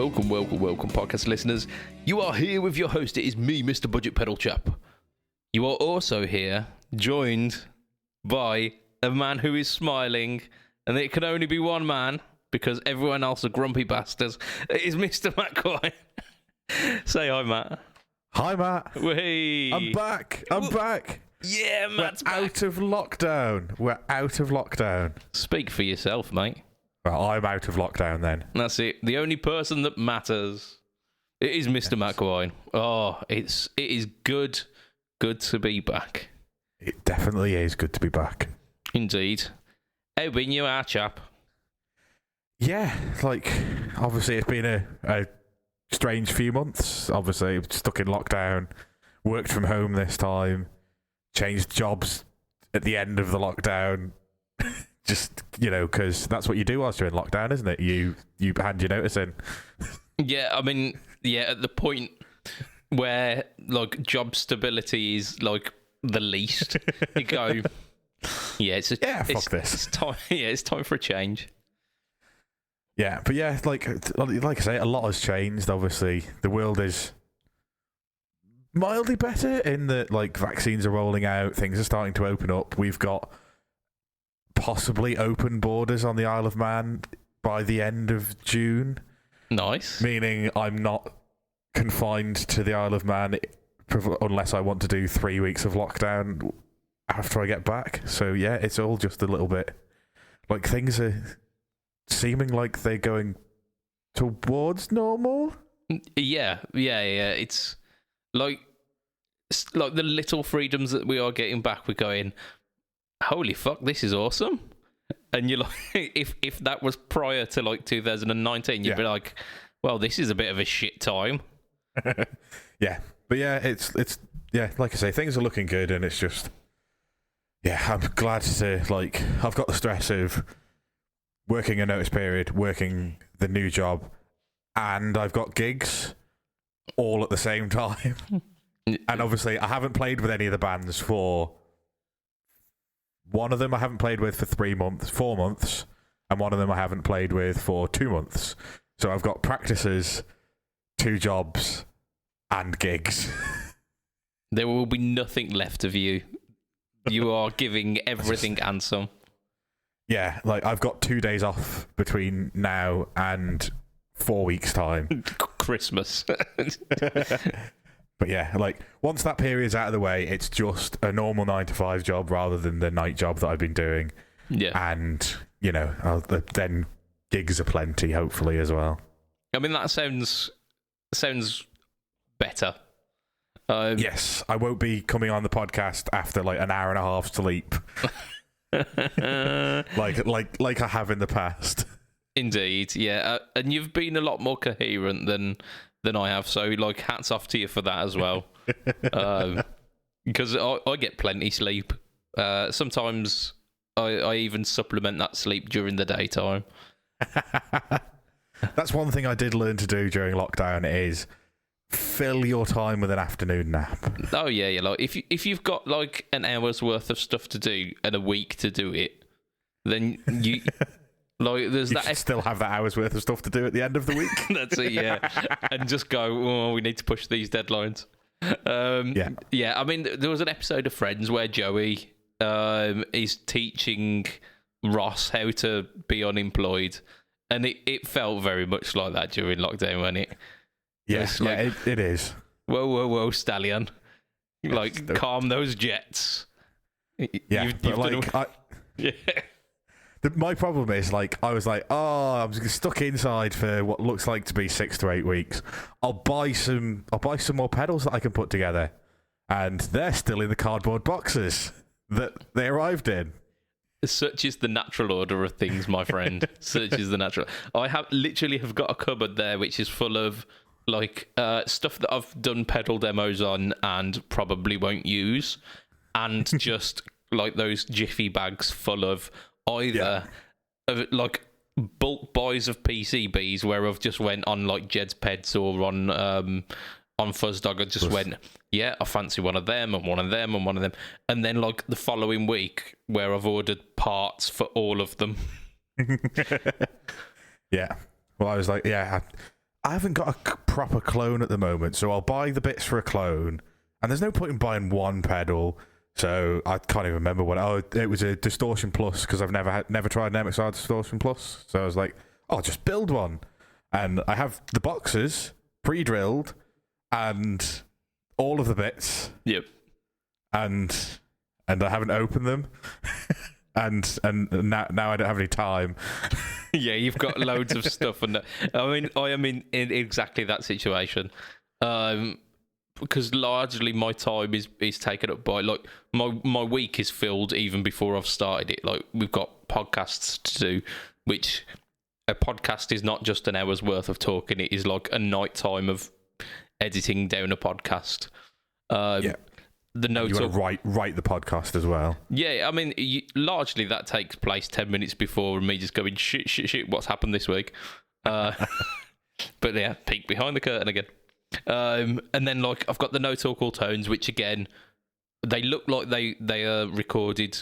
Welcome, podcast listeners. You are here with your host. It is me, Mr BudgetPedalChap. You are also here, joined by a man who is smiling, and it can only be one man, because everyone else are grumpy bastards. It is Mr Matt Quine. Say hi, Matt. Hi, Matt. Hey. I'm back. Yeah, Matt's back. Out of lockdown. We're out of lockdown. Speak for yourself, mate. Well, I'm out of lockdown then. That's it. The only person that matters. It is Mr. Matt Quine. Oh, it is good to be back. It definitely is good to be back. Indeed. How been you, our chap? Yeah, obviously it's been a strange few months. Obviously, stuck in lockdown, worked from home this time, changed jobs at the end of the lockdown. Just, because that's what you do whilst you're in lockdown, isn't it? You hand your notice in. Yeah, I mean, at the point where, job stability is, the least, you go, fuck this. It's time, it's time for a change. Yeah, but like I say, a lot has changed, obviously. The world is mildly better in that, vaccines are rolling out, things are starting to open up. We've got possibly open borders on the Isle of Man by the end of June. Nice. Meaning I'm not confined to the Isle of Man unless I want to do 3 weeks of lockdown after I get back. So yeah, it's all just a little bit things are seeming like they're going towards normal. Yeah. It's like the little freedoms that we are getting back. We're going, holy fuck, this is awesome. And you're like, if that was prior to 2019, you'd be like, well, this is a bit of a shit time. Yeah, but it's like I say, things are looking good, and it's just, I'm glad to I've got the stress of working a notice period, working the new job, and I've got gigs all at the same time. And obviously, I haven't played with any of the bands for... One of them I haven't played with for 4 months, and one of them I haven't played with for 2 months. So I've got practices, 2 jobs, and gigs. There will be nothing left of you. You are giving everything and some. Yeah, I've got 2 days off between now and 4 weeks' time. Christmas. But yeah, once that period's out of the way, it's just a normal 9-to-5 job rather than the night job that I've been doing. Yeah. And, then gigs are plenty, hopefully, as well. I mean, that sounds better. Yes, I won't be coming on the podcast after, an hour and a half sleep. like I have in the past. Indeed, yeah. And you've been a lot more coherent than I have, so hats off to you for that as well. Because I get plenty sleep. Sometimes I even supplement that sleep during the daytime. That's one thing I did learn to do during lockdown is fill your time with an afternoon nap. Oh yeah. If you've got an hour's worth of stuff to do and a week to do it, then you. There's you should still have that hour's worth of stuff to do at the end of the week. That's it, yeah. And just go, oh, we need to push these deadlines. Yeah, I mean, there was an episode of Friends where Joey is teaching Ross how to be unemployed, and it felt very much like that during lockdown, wasn't it? Yes, it is. Whoa, stallion. Calm those jets. Yeah, yeah. My problem is, I was I'm stuck inside for what looks like to be 6 to 8 weeks. I'll buy some more pedals that I can put together, and they're still in the cardboard boxes that they arrived in. Such is the natural order of things, my friend. Such is the natural. I have got a cupboard there which is full of stuff that I've done pedal demos on and probably won't use, and just those jiffy bags full of either of bulk buys of PCBs where I've just went on Jed's Peds or on Fuzzdog. I just went, I fancy one of them and one of them and one of them, and then the following week where I've ordered parts for all of them. Yeah. Well, I was I haven't got a proper clone at the moment, so I'll buy the bits for a clone, and there's no point in buying one pedal. So I can't even remember what. Oh, it was a Distortion Plus because I've never tried an MXR Distortion Plus. So I was like, I'll just build one, and I have the boxes pre-drilled and all of the bits. Yep. And I haven't opened them, and now I don't have any time. Yeah, you've got loads of stuff, and I mean, I am in exactly that situation. Because largely my time is taken up by, like, my week is filled even before I've started it. Like, we've got podcasts to do, which a podcast is not just an hour's worth of talking. It is like a night time of editing down a podcast. Yeah. The notes you want to write the podcast as well. Yeah, I mean, largely that takes place 10 minutes before me just going, shit, what's happened this week? But yeah, peek behind the curtain again. And then, like, I've got the no talk all tones, which again, they look like they are recorded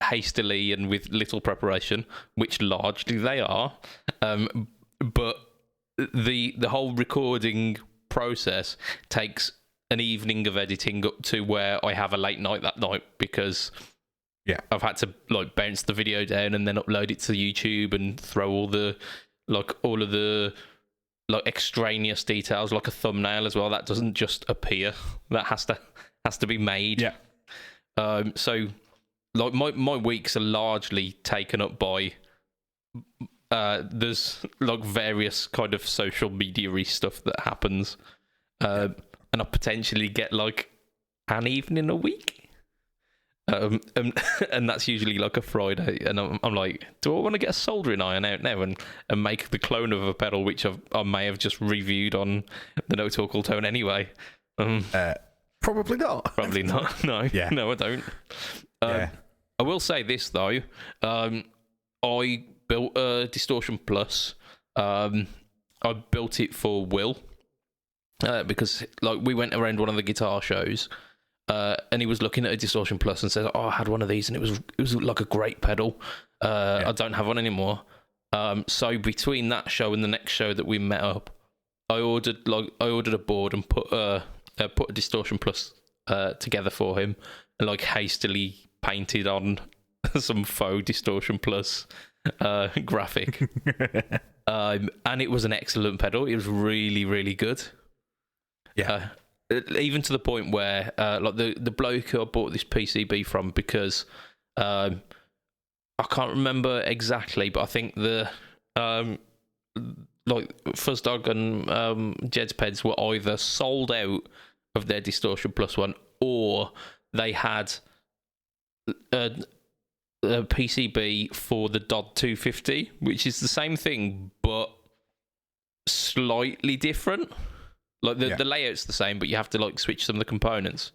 hastily and with little preparation, which largely they are. But the whole recording process takes an evening of editing up to where I have a late night that night, because I've had to, like, bounce the video down and then upload it to YouTube and throw all of the like extraneous details, like a thumbnail as well. That doesn't just appear. That has to be made. Yeah. So, like, my weeks are largely taken up by there's, like, various kind of social media-y stuff that happens, and I potentially get, like, an evening a week. And that's usually like a Friday, and I'm like, do I want to get a soldering iron out now and make the clone of a pedal which I may have just reviewed on the No Talk All Tone anyway? Probably not. Probably not. No. Yeah. No, I don't. I will say this though. I built a Distortion Plus. I built it for Will because, like, we went around one of the guitar shows. And he was looking at a Distortion Plus and said, "Oh, I had one of these, and it was like a great pedal. I don't have one anymore." So between that show and the next show that we met up, I ordered a board and put a Distortion Plus together for him, and, like, hastily painted on some faux Distortion Plus graphic. And it was an excellent pedal. It was really, really good. Yeah. Even to the point where, like, the bloke who I bought this PCB from, because I can't remember exactly, but I think the like Fuzzdog and Jedspeds were either sold out of their Distortion Plus one, or they had a PCB for the DOD 250, which is the same thing but slightly different. Like, the layout's the same, but you have to, like, switch some of the components.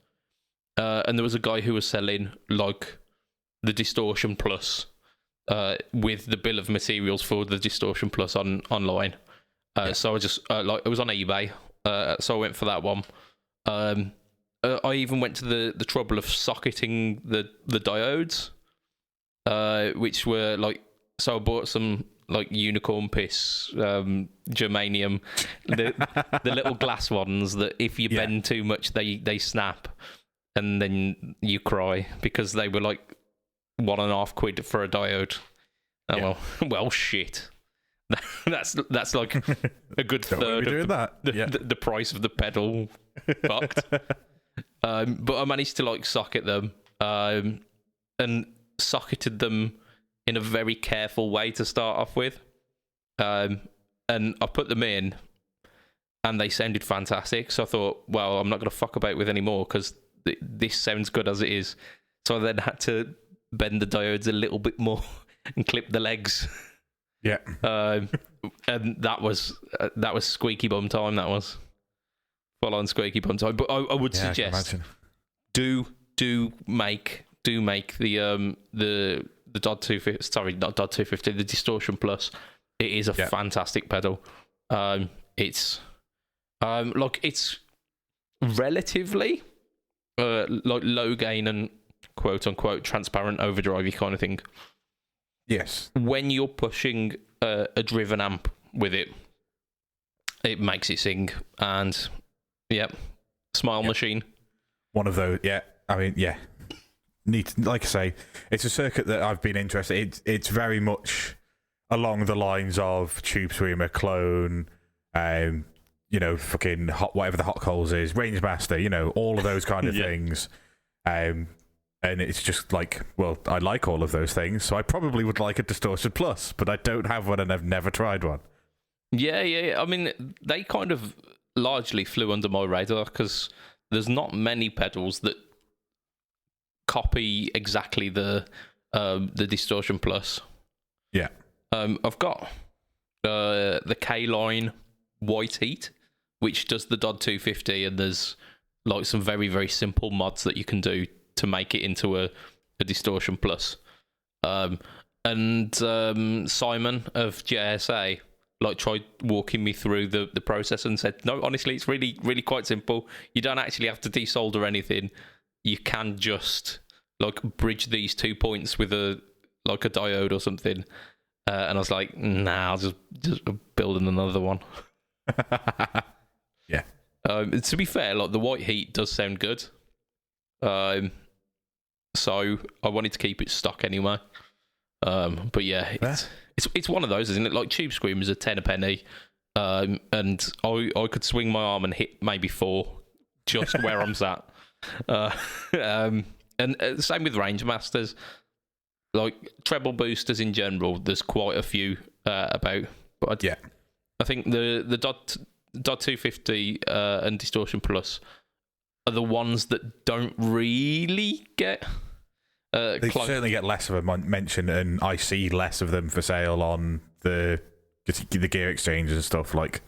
And there was a guy who was selling, like, the Distortion Plus with the bill of materials for the Distortion Plus online. So I just, like, it was on eBay, so I went for that one. I even went to the trouble of socketing the diodes, which were, like, so I bought some, like, unicorn piss germanium, the little glass ones that if you bend too much they snap, and then you cry, because they were like £1.50 for a diode. Well, shit. That's like a good third of the price of the pedal. Fucked. But I managed to, like, socket them, and socketed them in a very careful way to start off with. And I put them in, and they sounded fantastic. So I thought, well, I'm not going to fuck about with any more, because this sounds good as it is. So I then had to bend the diodes a little bit more and clip the legs. Yeah. And that was squeaky bum time. That was full on squeaky bum time. But I would suggest do make the DOD 250. Sorry, not DOD 250. The Distortion Plus. It is a fantastic pedal. It's like, it's relatively like low gain and quote unquote transparent overdrive kind of thing. Yes. When you're pushing a driven amp with it, it makes it sing. And smile machine. One of those, yeah. I mean, yeah. Neat. Like I say, it's a circuit that I've been interested. It's very much along the lines of Tube Screamer, Clone, fucking whatever the hot coals is, Rangemaster, all of those kind of things. And it's just like, well, I like all of those things, so I probably would like a Distortion Plus, but I don't have one and I've never tried one. Yeah. I mean, they kind of largely flew under my radar because there's not many pedals that copy exactly the Distortion Plus. Yeah. I've got the K-Line White Heat, which does the DOD 250, and there's like some very, very simple mods that you can do to make it into a Distortion Plus. And Simon of JSA tried walking me through the process and said, no, honestly, it's really, really quite simple. You don't actually have to desolder anything. You can just bridge these 2 points with a diode or something. And I was like, nah, I'll just building another one. Yeah. To be fair, the White Heat does sound good. So I wanted to keep it stock anyway. But yeah, it's one of those, isn't it? Like Tube Screamers are 10 a penny. And I could swing my arm and hit maybe 4 just where I'm sat. And same with Range Masters. Like treble boosters in general, there's quite a few about. But I think the DOT 250 and Distortion Plus are the ones that don't really get they certainly get less of a mention, and I see less of them for sale on the gear exchange and stuff. Like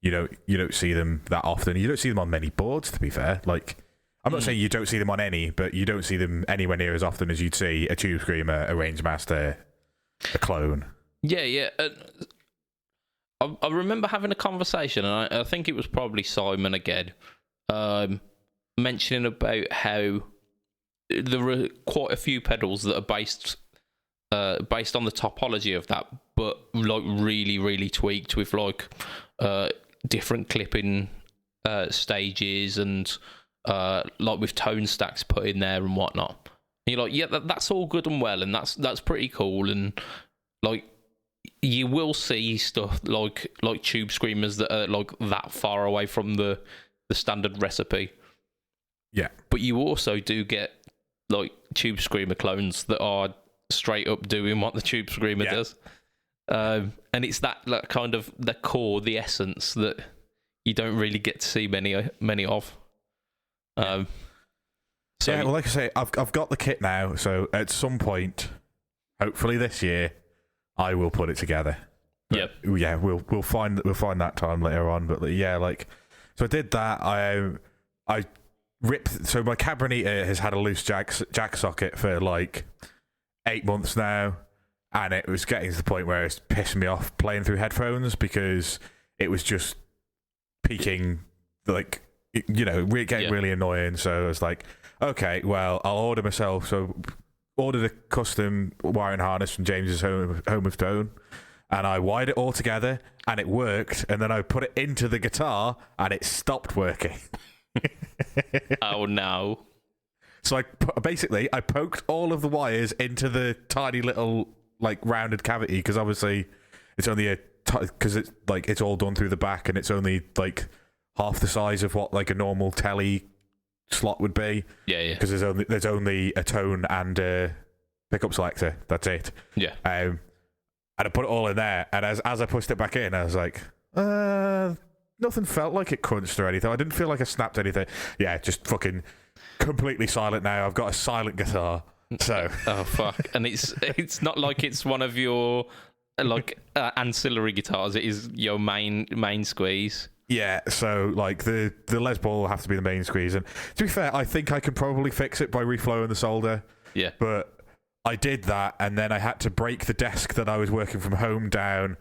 you don't see them that often. You don't see them on many boards, to be fair. Like I'm not saying you don't see them on any, but you don't see them anywhere near as often as you'd see a Tube Screamer, a Rangemaster, a Clone. Yeah. I remember having a conversation, and I think it was probably Simon again, mentioning about how there are quite a few pedals that are based on the topology of that, but really, really tweaked with different clipping stages and with tone stacks put in there and whatnot. And you're like, yeah, that's all good and well, and that's pretty cool, and you will see stuff like Tube Screamers that are that far away from the standard recipe. Yeah. But you also do get Tube Screamer clones that are straight up doing what the Tube Screamer does. And it's that kind of the core, the essence that you don't really get to see many of. Well, like I say, I've got the kit now, so at some point, hopefully this year, I will put it together. Yep. Yeah, we'll find that time later on. But so I did that. I ripped. So my Cabernet has had a loose jack socket for 8 months now, and it was getting to the point where it's pissing me off playing through headphones because it was just peaking, getting really annoying. So I was like, okay, well, I'll order myself. So ordered a custom wiring harness from James's Home of Tone, and I wired it all together, and it worked. And then I put it into the guitar, and it stopped working. Oh no! So I poked all of the wires into the tiny little rounded cavity, because obviously it's only it's all done through the back, and it's only half the size of what a normal telly slot would be. Yeah. Because there's only a tone and a pickup selector. That's it. Yeah. And I put it all in there, and as I pushed it back in, I was like, nothing felt like it crunched or anything. I didn't feel like I snapped anything. Yeah, just fucking completely silent now. I've got a silent guitar. So. Oh fuck! And it's not like it's one of your ancillary guitars. It is your main squeeze. Yeah, so the Les Paul will have to be the main squeeze, and to be fair, I think I could probably fix it by reflowing the solder. Yeah, but I did that, and then I had to break the desk that I was working from home down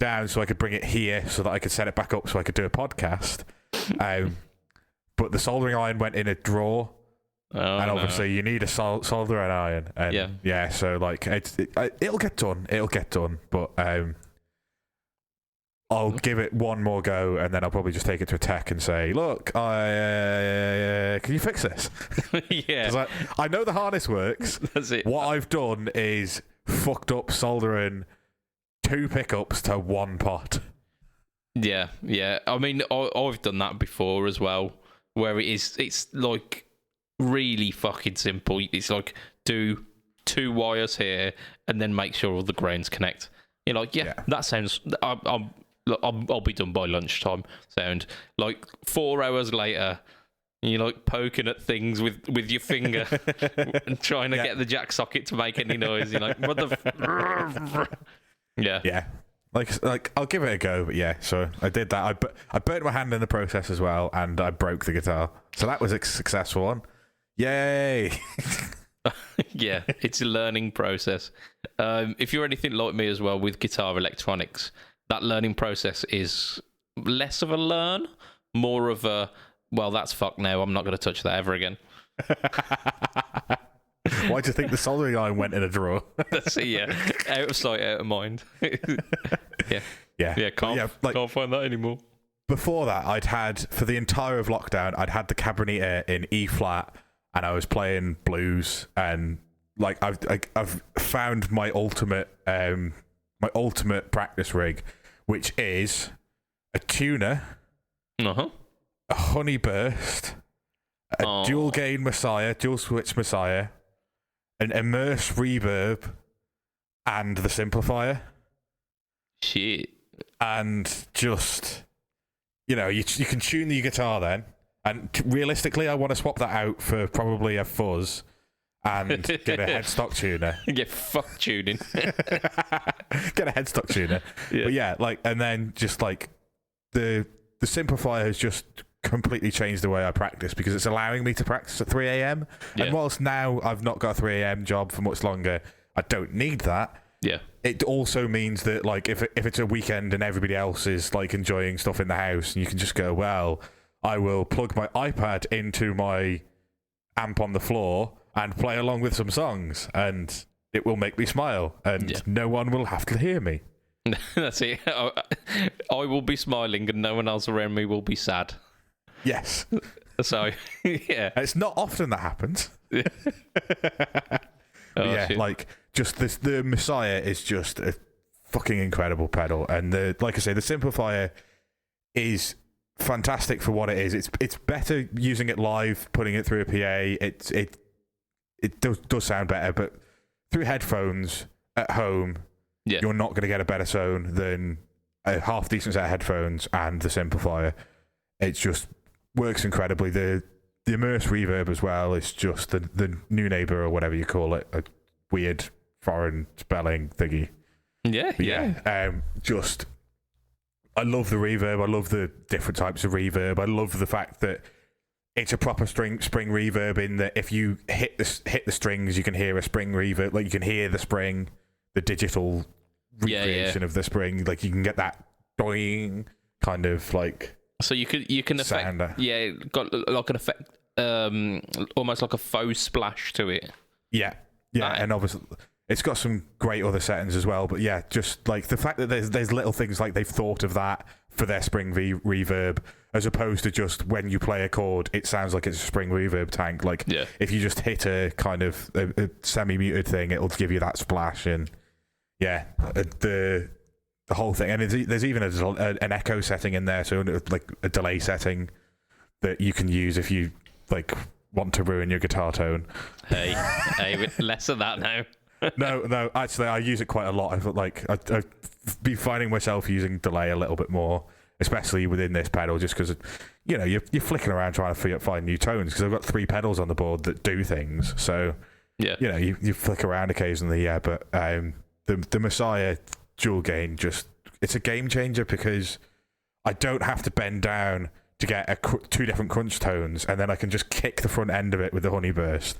so I could bring it here so that I could set it back up so I could do a podcast. But the soldering iron went in a drawer, and obviously you need a soldering iron. And yeah, so it'll get done. It'll get done, but I'll give it one more go, and then I'll probably just take it to a tech and say, "Look, can you fix this?" Yeah, 'Cause I know the harness works. that's it. What I've done is fucked up soldering 2 pickups to 1 pot. Yeah. I mean, I've done that before as well, where it's like really fucking simple. It's like do 2 wires here and then make sure all the grounds connect. You're like, yeah. That sounds. I'll be done by lunchtime. Sound like 4 hours later. You're like poking at things with your finger and trying to get the jack socket to make any noise. You're like, what the? Yeah. Like I'll give it a go, but yeah. So I did that. I burnt my hand in the process as well, and I broke the guitar. So that was a successful one. Yay! Yeah, it's a learning process. If you're anything like me as well with guitar electronics, that learning process is less of a learn, more of a, well, that's fucked now. I'm not going to touch that ever again. Why do you think the soldering iron went in a drawer? That's it, yeah. Out of sight, out of mind. Yeah. Can't find that anymore. Before that, I'd had, for the entire of lockdown, I'd had the Cabronita in E flat, and I was playing blues, and like I've found my ultimate practice rig, which is a tuner, a honey burst, a dual gain Messiah, dual switch Messiah, an immerse reverb, and the simplifier. Shit. And just, you can tune the guitar then. And realistically, I want to swap that out for probably a fuzz and get a headstock tuner. Get fuck tuning. Get a headstock tuner. Yeah. But yeah, and then just the simplifier has just completely changed the way I practice, because it's allowing me to practice at 3 a.m. Yeah. And whilst now I've not got a 3 a.m. job for much longer, I don't need that. Yeah. It also means that if it's a weekend and everybody else is enjoying stuff in the house, and you can just go, well, I will plug my iPad into my amp on the floor and play along with some songs, and it will make me smile, and no one will have to hear me. That's it. I will be smiling and no one else around me will be sad. Yes. So, yeah. It's not often that happens. Just the Messiah is just a fucking incredible pedal, and like I say, the simplifier is fantastic for what it is. It's better using it live, putting it through a PA. It does sound better, but through headphones at home, you're not going to get a better sound than a half decent set of headphones and the simplifier. It just works incredibly. The immerse reverb as well is just the new neighbor, or whatever you call it, a weird foreign spelling thingy. I love the reverb. I love the different types of reverb. I love the fact that it's a proper spring reverb, in that if you hit the strings, you can hear a spring reverb. You can hear the spring, the digital recreation of the spring. You can get that doing kind of So you can affect sound. Got an effect, almost like a faux splash to it. Yeah, and obviously it's got some great other settings as well. But yeah, just the fact that there's little things they've thought of that for their spring reverb, as opposed to just when you play a chord, it sounds like it's a spring reverb tank. If you just hit a kind of a semi-muted thing, it'll give you that splash, and the whole thing. And there's even an echo setting in there, so a delay setting that you can use if you want to ruin your guitar tone. Hey, less of that now. No, actually, I use it quite a lot. I've been finding myself using delay a little bit more, especially within this pedal, just because you're flicking around trying to find new tones, because I've got 3 pedals on the board that do things. So you flick around occasionally. Yeah, but the Messiah dual gain, it's a game changer, because I don't have to bend down to get 2 different crunch tones, and then I can just kick the front end of it with the honey burst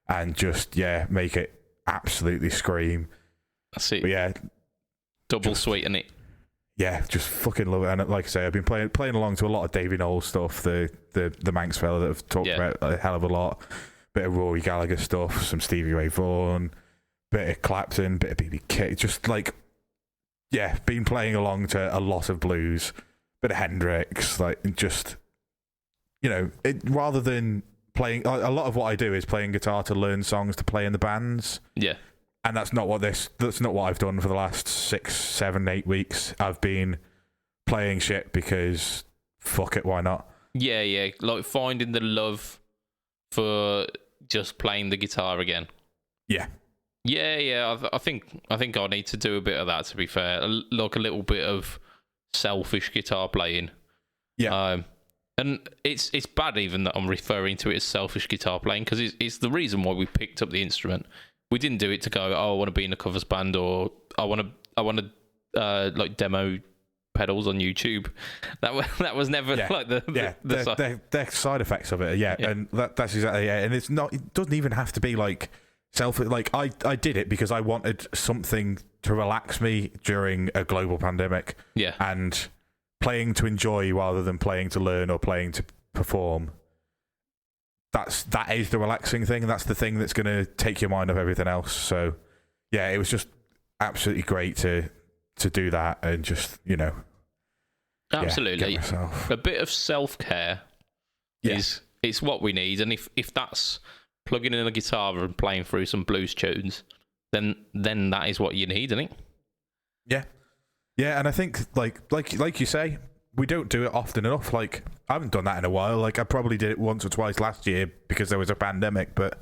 and just make it absolutely scream. That's it. But double sweeten it. Yeah, just fucking love it. And like I say, I've been playing along to a lot of Davey Knowles stuff, the Manx fella that I've talked about a hell of a lot. Bit of Rory Gallagher stuff, some Stevie Ray Vaughan, bit of Clapton, bit of BB King. Just yeah, been playing along to a lot of blues, bit of Hendrix, like just, rather than playing. A lot of what I do is playing guitar to learn songs to play in the bands. Yeah. And that's not what I've done for the last 6, 7, 8 weeks. I've been playing shit because fuck it, why not? Yeah, like finding the love for just playing the guitar again. Yeah. Yeah. I think I need to do a bit of that. To be fair, like a little bit of selfish guitar playing. Yeah. And it's bad even that I'm referring to it as selfish guitar playing, because it's the reason why we picked up the instrument. We didn't do it to go, I want to be in a covers band, or I want to like demo pedals on YouTube. That was never like the side effects of it. Yeah. And that's exactly and it's not. It doesn't even have to be like like I did it because I wanted something to relax me during a global pandemic. Yeah. And playing to enjoy rather than playing to learn or playing to perform. That is the relaxing thing, and that's the thing that's going to take your mind off everything else. So, yeah, it was just absolutely great to do that and just, absolutely a bit of self-care is what we need. And if that's plugging in a guitar and playing through some blues tunes, then that is what you need, isn't it? Yeah, and I think like you say, we don't do it often enough. Like, I haven't done that in a while. Like, I probably did it once or twice last year because there was a pandemic, but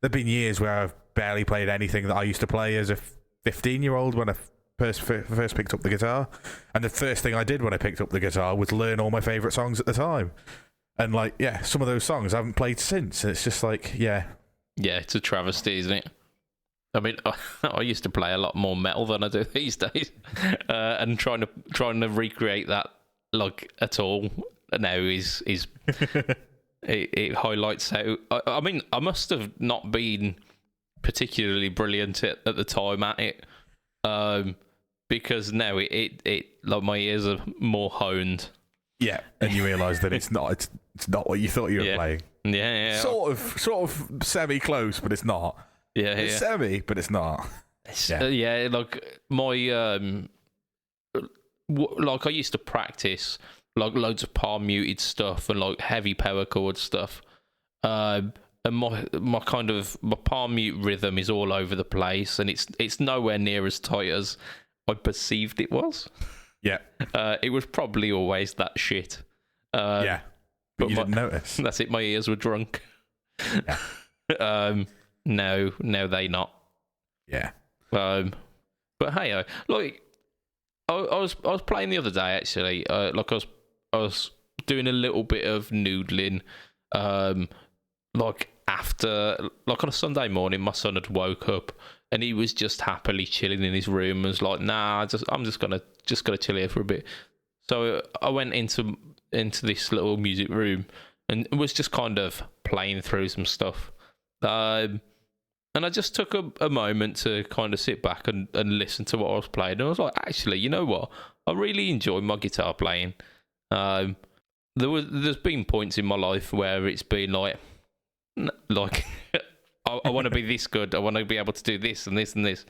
there've been years where I've barely played anything that I used to play as a 15-year-old when I first picked up the guitar. And the first thing I did when I picked up the guitar was learn all my favourite songs at the time. And, like, yeah, some of those songs I haven't played since. And it's just like, yeah. Yeah, it's a travesty, isn't it? I mean, I used to play a lot more metal than I do these days, and trying to recreate that like at all now is it highlights how. I mean, I must have not been particularly brilliant at the time at it, because now it like my ears are more honed. Yeah, and you realise that it's not what you thought you were playing. Yeah. Sort of semi close, but it's not. Yeah, it's semi, but it's not. Like my like I used to practice like loads of palm muted stuff and like heavy power chord stuff. And my palm mute rhythm is all over the place, and it's nowhere near as tight as I perceived it was. Yeah. It was probably always that shit. But you didn't notice. That's it. My ears were drunk. Yeah. No, they not. Yeah. But hey, like I was playing the other day actually. Like I was doing a little bit of noodling. Like after, like on a Sunday morning, my son had woke up and he was just happily chilling in his room. And was like, nah, I'm just gonna chill here for a bit. So I went into this little music room and was just kind of playing through some stuff. And I just took a moment to kind of sit back and listen to what I was playing. And I was like, actually, you know what? I really enjoy my guitar playing. There's been points in my life where it's been like I want to be this good. I want to be able to do this and this and this.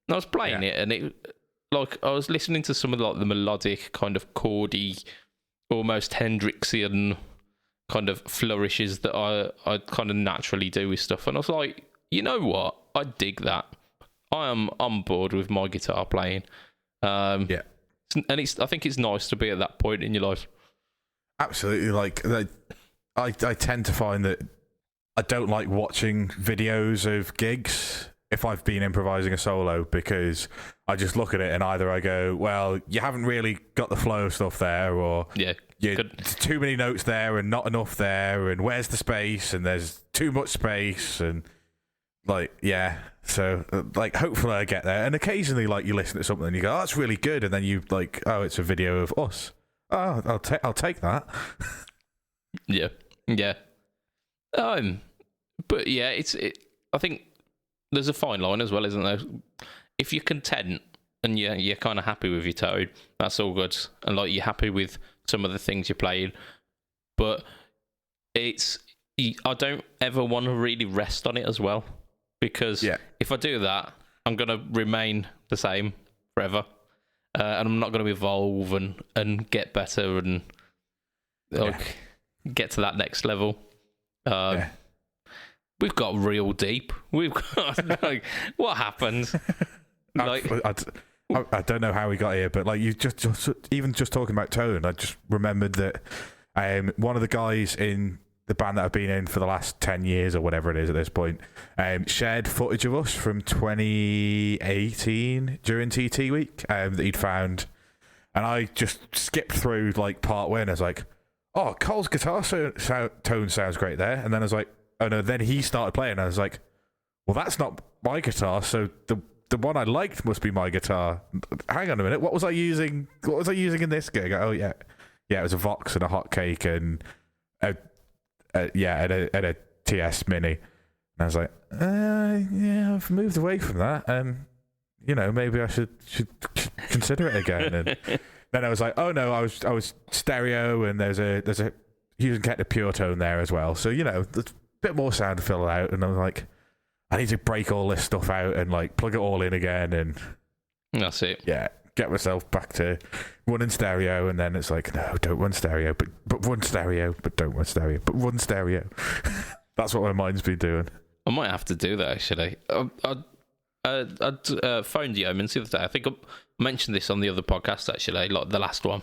And I was playing it, and it like I was listening to some of like the melodic kind of chordy, almost Hendrixian kind of flourishes that I kind of naturally do with stuff. And I was like, you know what? I dig that. I am on board with my guitar playing. And I think it's nice to be at that point in your life. Absolutely. Like, I tend to find that I don't like watching videos of gigs if I've been improvising a solo, because I just look at it and either I go, well, you haven't really got the flow of stuff there, or there's too many notes there and not enough there, and where's the space, and there's too much space, and like, so like hopefully I get there. And occasionally like you listen to something and you go, oh, that's really good, and then you like, oh, it's a video of us. Oh, I'll take that. Yeah. But yeah, I think there's a fine line as well, isn't there? If you're content and you're kind of happy with your tone, that's all good, and like you're happy with some of the things you're playing, but I don't ever want to really rest on it as well, because if I do that, I'm gonna remain the same forever. and I'm not going to evolve and get better and get to that next level. We've got real deep. We've got like, what happened? Like, I don't know how we got here, but like you just even just talking about tone, I just remembered that one of the guys in the band that I've been in for the last 10 years or whatever it is at this point shared footage of us from 2018 during TT week that he'd found, and I just skipped through like part where, and I was like, oh, Cole's guitar tone sounds great there, and then I was like, oh no, then he started playing, and I was like, well, that's not my guitar, so the one I liked must be my guitar. Hang on a minute, what was I using in this gig? Oh yeah, it was a Vox and a Hotcake and a TS Mini. And I was like, yeah, I've moved away from that. Maybe I should consider it again. And then I was like, oh no, I was stereo, and there's a Hughes and Kettner Pure Tone there as well. So there's a bit more sound to fill out, and I was like, I need to break all this stuff out and like plug it all in again, and that's it. Yeah, get myself back to running stereo, and then it's like, no, don't run stereo, but run stereo, but don't run stereo, but run stereo. That's what my mind's been doing. I might have to do that actually. I phoned Yeomans the other day. I think I mentioned this on the other podcast actually, like the last one.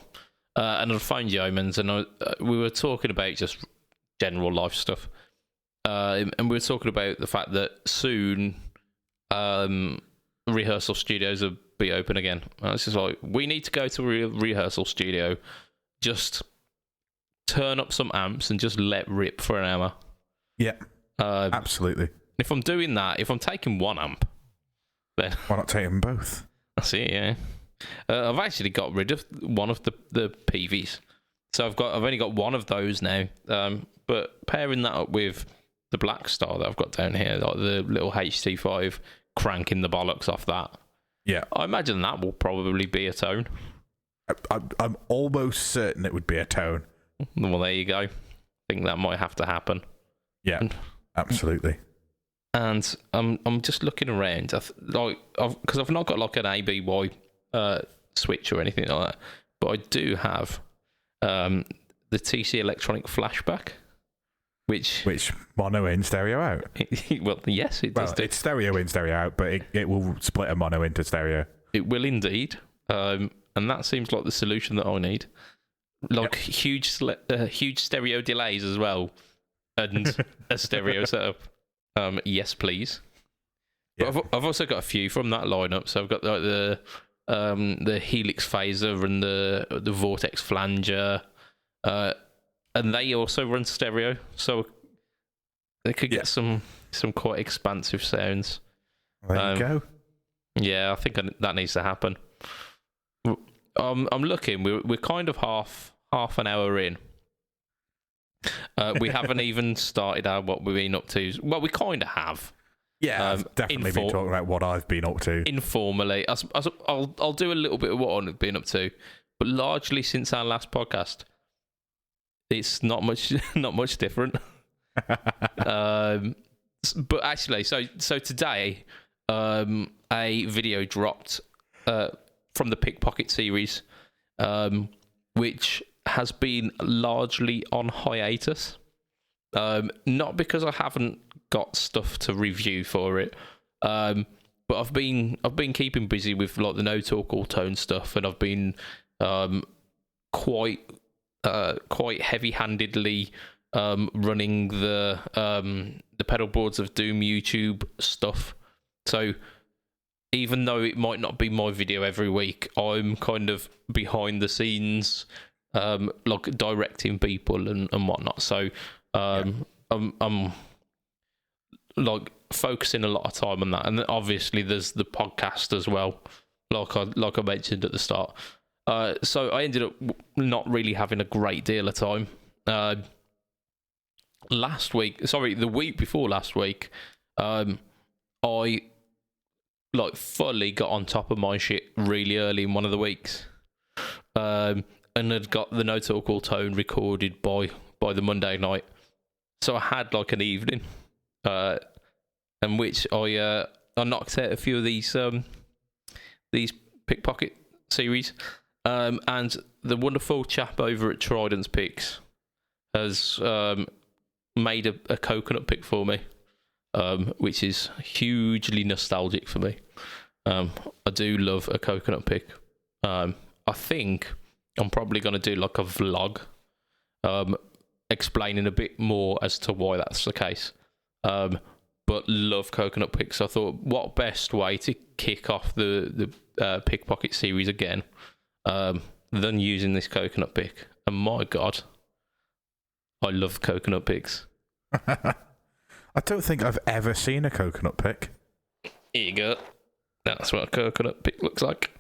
And I phoned Yeomans, and we were talking about just general life stuff. And we were talking about the fact that soon rehearsal studios will be open again. And it's just like, we need to go to a rehearsal studio, just turn up some amps and just let rip for an hour. Yeah, absolutely. If I'm doing that, if I'm taking one amp, then why not take them both? I see, yeah. I've actually got rid of one of the PVs, so I've only got one of those now. But pairing that up with the Black Star that I've got down here, like the little HT5, cranking the bollocks off that. Yeah, I imagine that will probably be a tone. I'm almost certain it would be a tone. Well, there you go. I think that might have to happen. Yeah, absolutely. And I'm just looking around, because I've not got like an ABY switch or anything like that, but I do have the TC Electronic Flashback, which mono in, stereo out. Well, yes, it does. It's stereo in, stereo out, but it will split a mono into stereo. It will indeed, and that seems like the solution that I need. Like huge stereo delays as well, and a stereo setup. Yes, please. Yeah. But I've also got a few from that lineup. So I've got like the Helix Phaser and the Vortex Flanger, and they also run stereo, so they could get some quite expansive sounds. There you go. Yeah, I think that needs to happen. I'm looking. We're kind of half an hour in. We haven't even started out what we've been up to. Well, we kind of have. Yeah, I've definitely been talking about what I've been up to. Informally. I'll do a little bit of what I've been up to, but largely since our last podcast, it's not much different. But actually, so today, a video dropped from the Pickpocket series, which has been largely on hiatus. Not because I haven't got stuff to review for it, but I've been keeping busy with like the No Talk All Tone stuff, and I've been quite heavy-handedly running the Pedalboards of Doom YouTube stuff. So even though it might not be my video every week, I'm kind of behind the scenes, like directing people and whatnot. So I'm like focusing a lot of time on that, and then obviously there's the podcast as well, like I mentioned at the start. So I ended up not really having a great deal of time. The week before last week, I like fully got on top of my shit really early in one of the weeks, and had got the No Talk All Tone recorded by the Monday night. So I had like an evening, in which I knocked out a few of these pickpocket series, and the wonderful chap over at Trident's Picks has made a coconut pick for me, which is hugely nostalgic for me. I do love a coconut pick. I think I'm probably going to do like a vlog explaining a bit more as to why that's the case. But love coconut picks. I thought, what best way to kick off the pickpocket series again than using this coconut pick? And my God, I love coconut picks. I don't think I've ever seen a coconut pick. Here you go. That's what a coconut pick looks like.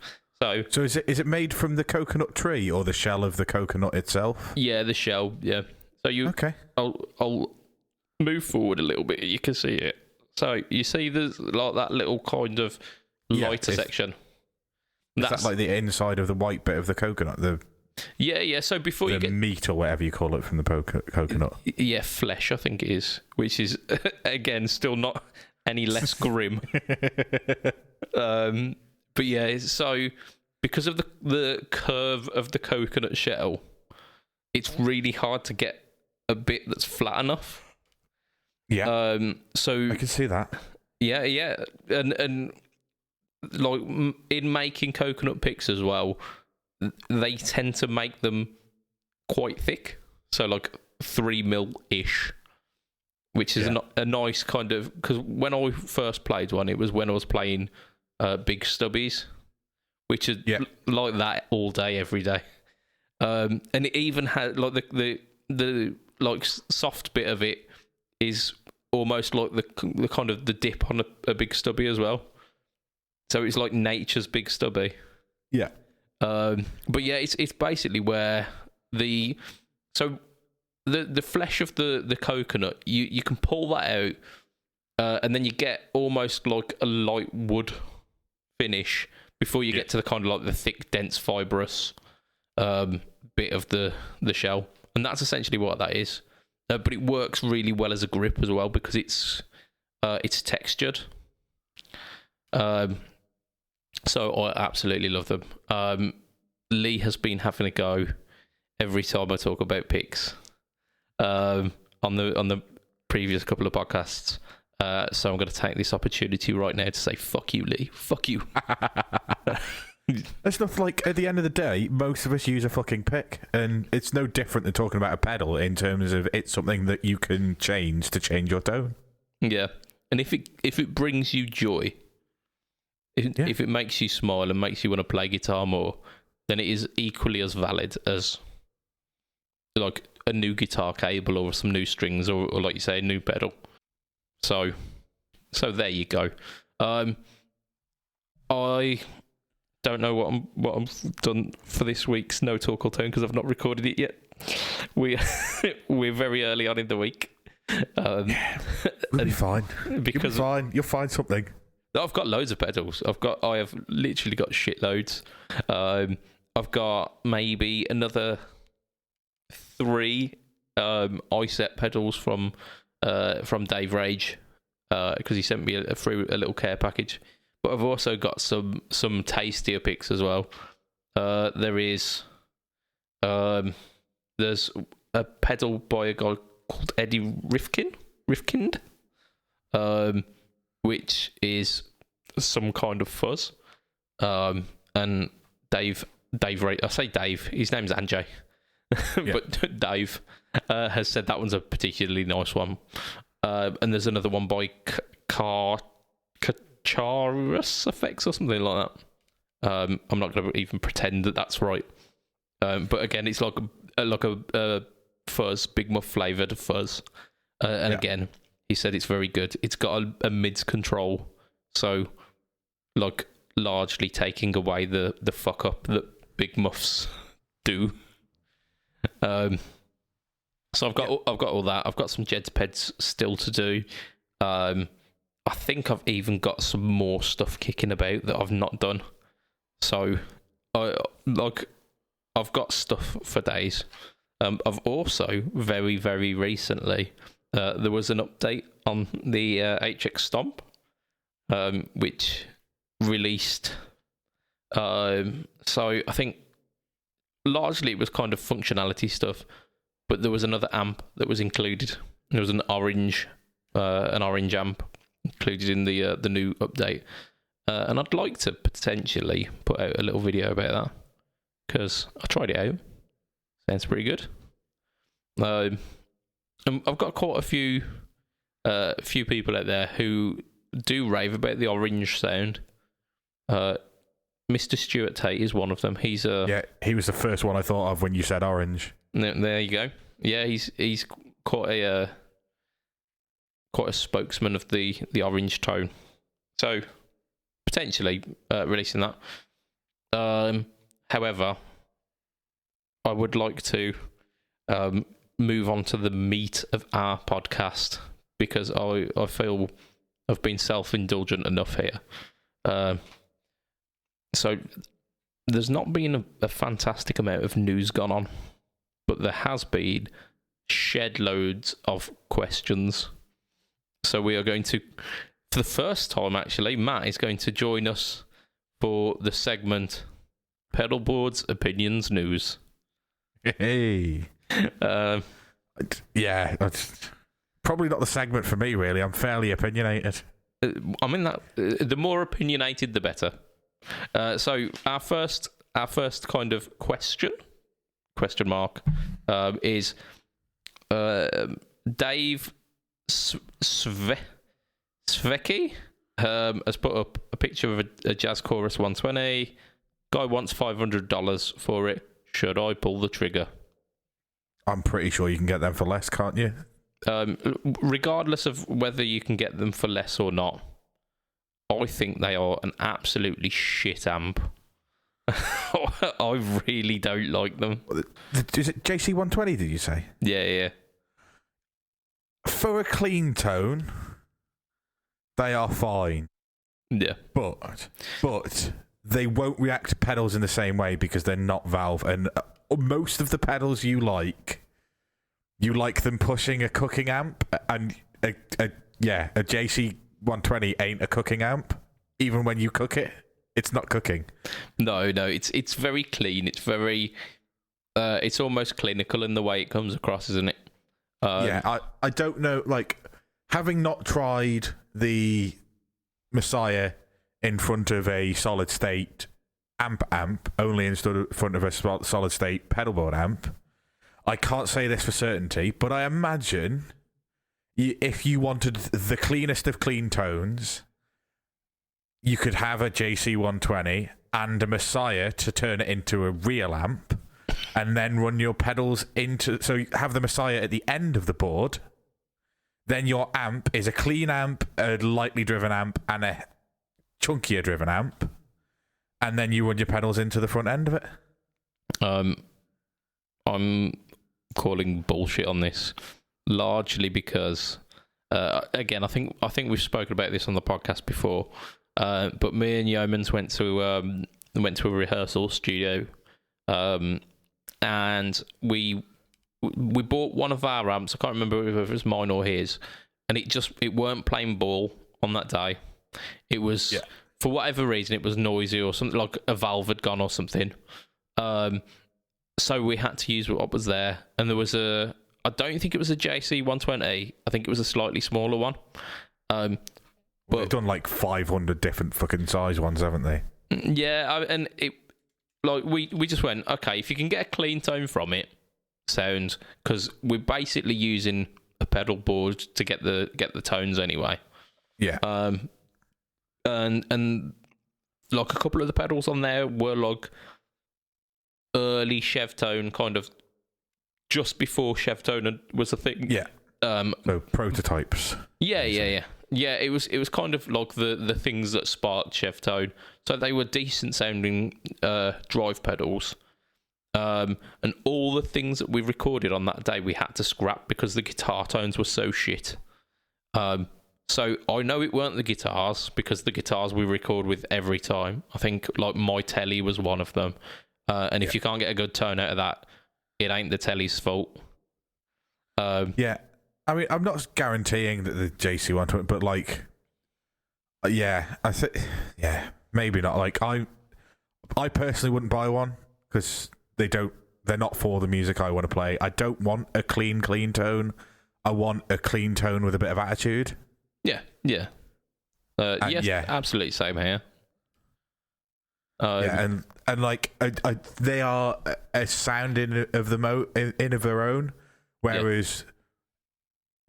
So is it made from the coconut tree or the shell of the coconut itself? Yeah, the shell. Yeah. So okay. I'll move forward a little bit. You can see it. So you see there's like that little kind of lighter section. Is that like the inside of the white bit of the coconut? Yeah. So before you get meat or whatever you call it from the coconut. Yeah, flesh I think it is, which is again still not any less grim. But yeah, so because of the curve of the coconut shell, it's really hard to get a bit that's flat enough. Yeah. So I can see that. Yeah, and like in making coconut picks as well, they tend to make them quite thick, so like 3 mil ish, which is a nice kind of, because when I first played one, it was when I was playing big stubbies, which is like that all day, every day. And it even had like the like soft bit of it is almost like the kind of the dip on a big stubby as well. So it's like nature's big stubby. Yeah. But yeah, it's basically where the flesh of the coconut, you can pull that out, and then you get almost like a light wood finish before you get to the kind of like the thick, dense, fibrous bit of the shell, and that's essentially what that is. But it works really well as a grip as well because it's textured. So I absolutely love them. Lee has been having a go every time I talk about picks on the previous couple of podcasts. So I'm going to take this opportunity right now to say, fuck you, Lee. Fuck you. It's not like, at the end of the day, most of us use a fucking pick, and it's no different than talking about a pedal in terms of it's something that you can change to change your tone. Yeah. And if it brings you joy, if it makes you smile and makes you want to play guitar more, then it is equally as valid as like a new guitar cable or some new strings or like you say, a new pedal. So there you go. I don't know what I'm done for this week's No Talk or Tone because I've not recorded it yet. We're very early on in the week. We'll be fine. Because you'll be fine. You'll find something. I've got loads of pedals. I have literally got shitloads. I've got maybe another 3 iSet pedals from Dave Rage because he sent me through a little care package. But I've also got some tastier picks as well. There's a pedal by a guy called Eddie Rifkind, which is some kind of fuzz. And Dave, I say Dave, his name's Anjay, but Dave has said that one's a particularly nice one. And there's another one by Charus Effects or something like that. I'm not going to even pretend that that's right. But again, it's like a fuzz, Big Muff flavoured fuzz. And again, he said it's very good. It's got a mids control, so like largely taking away the fuck up that Big Muffs do. So I've got all that. I've got some Jed's Peds still to do. I think I've even got some more stuff kicking about that I've not done. So I've got stuff for days. I've also very, very recently there was an update on the HX Stomp, which released So I think largely it was kind of functionality stuff, but there was another amp that was included. There was an orange amp included in the new update, and I'd like to potentially put out a little video about that because I tried it out. Sounds pretty good. And I've got quite a few people out there who do rave about the orange sound. Mr. Stuart Tate is one of them. He was the first one I thought of when you said orange. There you go. Yeah, he's quite a spokesman of the orange tone. So potentially releasing that. However, I would like to move on to the meat of our podcast because I feel I've been self-indulgent enough here. So there's not been a fantastic amount of news gone on, but there has been shed loads of questions. So we are going to, for the first time actually, Matt is going to join us for the segment Pedalboards Opinions News. Hey. Yeah, that's probably not the segment for me, really. I'm fairly opinionated. I mean, that the more opinionated, the better. So our first kind of question mark, is Dave Sveki has put up a picture of a Jazz Chorus 120. Guy wants $500 for it. Should I pull the trigger? I'm pretty sure you can get them for less, can't you? Regardless of whether you can get them for less or not, I think they are an absolutely shit amp. I really don't like them. Is it JC120, did you say? Yeah. For a clean tone, they are fine. Yeah. But they won't react to pedals in the same way because they're not valve. And most of the pedals you like them pushing a cooking amp, and a JC120 ain't a cooking amp. Even when you cook it, it's not cooking. No, it's very clean. It's very, it's almost clinical in the way it comes across, isn't it? I don't know. Like, having not tried the Messiah in front of a solid state amp, only in front of a solid state pedalboard amp, I can't say this for certainty, but I imagine if you wanted the cleanest of clean tones, you could have a JC120 and a Messiah to turn it into a real amp, and then run your pedals into... So you have the Messiah at the end of the board, then your amp is a clean amp, a lightly driven amp, and a chunkier driven amp, and then you run your pedals into the front end of it. I'm calling bullshit on this, largely because, again, I think we've spoken about this on the podcast before, but me and Yeomans went to a rehearsal studio, and we bought one of our amps. I can't remember if it was mine or his, and it weren't playing ball on that day. It was, for whatever reason, it was noisy or something, like a valve had gone or something. So we had to use what was there, and there was I don't think it was a JC 120. I think it was a slightly smaller one. But they've done like 500 different fucking size ones, haven't they? Yeah, and it, like, we just went, okay, if you can get a clean tone from it, sound, because we're basically using a pedal board to get the tones anyway. Yeah. And like a couple of the pedals on there were like early Chevtone, kind of just before Chevtone was a thing. Yeah. So prototypes. Yeah. It was kind of like the things that sparked Chevtone. So they were decent sounding drive pedals. And all the things that we recorded on that day we had to scrap because the guitar tones were so shit. So I know it weren't the guitars, because the guitars we record with every time. I think like my telly was one of them. And if you can't get a good tone out of that, it ain't the telly's fault. Yeah. I mean, I'm not guaranteeing that the JC120, but like, I think, maybe not. Like, I personally wouldn't buy one because they're not for the music I want to play. I don't want a clean tone. I want a clean tone with a bit of attitude. Yeah. Yes, yeah, absolutely same here. And like they are a sound in of their own, whereas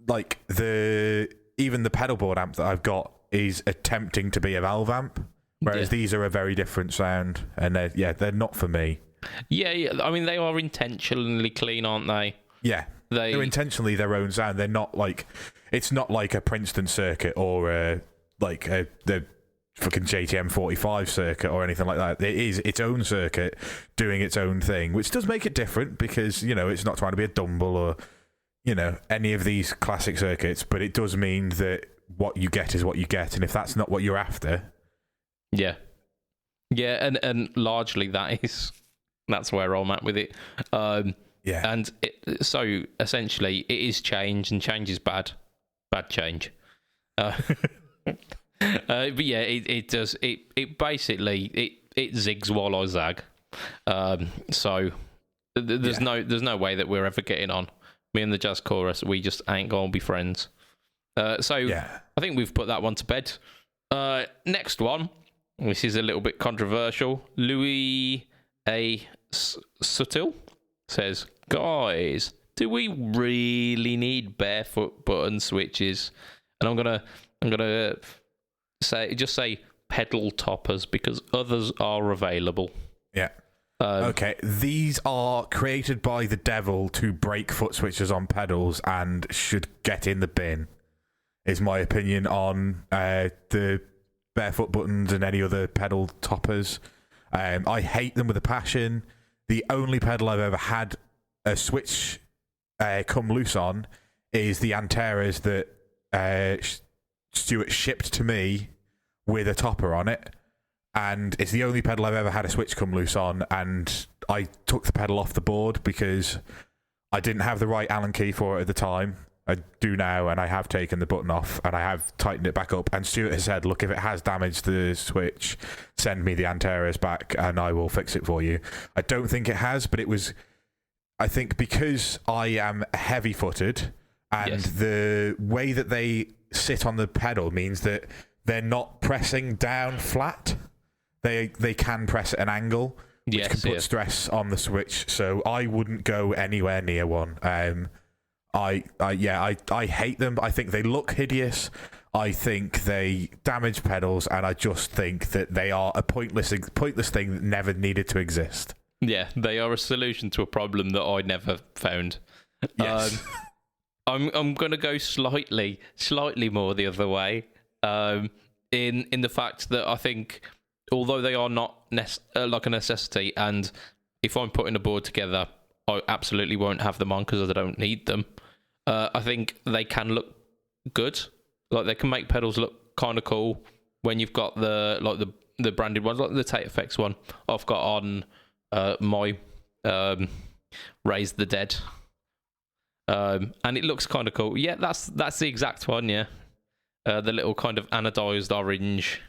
like even the pedalboard amp that I've got is attempting to be a valve amp, whereas these are a very different sound, and they're not for me. Yeah. I mean, they are intentionally clean, aren't they? Yeah, they're intentionally their own sound. They're not like it's not like a Princeton circuit or the fucking JTM 45 circuit or anything like that. It is its own circuit doing its own thing, which does make it different because, you know, it's not trying to be a Dumble or, you know, any of these classic circuits, but it does mean that what you get is what you get, and if that's not what you're after... Yeah, and largely that's where I'm at with it. And so essentially it is change, and change is bad change. But yeah, it does. It basically it zigs while I zag. So there's no way that we're ever getting on. Me and the Jazz Chorus, we just ain't gonna be friends. I think we've put that one to bed. Next one, this is a little bit controversial. Louis A. Sutil says, "Guys, do we really need barefoot button switches?" And I'm gonna say pedal toppers because others are available. Yeah. Okay, these are created by the devil to break foot switches on pedals and should get in the bin, is my opinion on the barefoot buttons and any other pedal toppers. I hate them with a passion. The only pedal I've ever had a switch come loose on is the Anteras that Stuart shipped to me with a topper on it, and it's the only pedal I've ever had a switch come loose on, and I took the pedal off the board because I didn't have the right Allen key for it at the time. I do now, and I have taken the button off and I have tightened it back up, and Stuart has said, look, if it has damaged the switch, send me the Anteras back and I will fix it for you. I don't think it has, but I think because I am heavy footed and the way that they sit on the pedal means that they're not pressing down flat. They can press at an angle, which can put stress on the switch. So I wouldn't go anywhere near one. I hate them. I think they look hideous. I think they damage pedals, and I just think that they are a pointless thing that never needed to exist. Yeah, they are a solution to a problem that I never found. Yes. I'm going to go slightly more the other way. In the fact that I think, although they are not like a necessity, and if I'm putting a board together, I absolutely won't have them on because I don't need them. I think they can look good. Like, they can make pedals look kind of cool when you've got the branded ones, like the Tate Effects one I've got on my Raise the Dead. And it looks kind of cool. Yeah, that's the exact one, yeah. The little kind of anodized orange.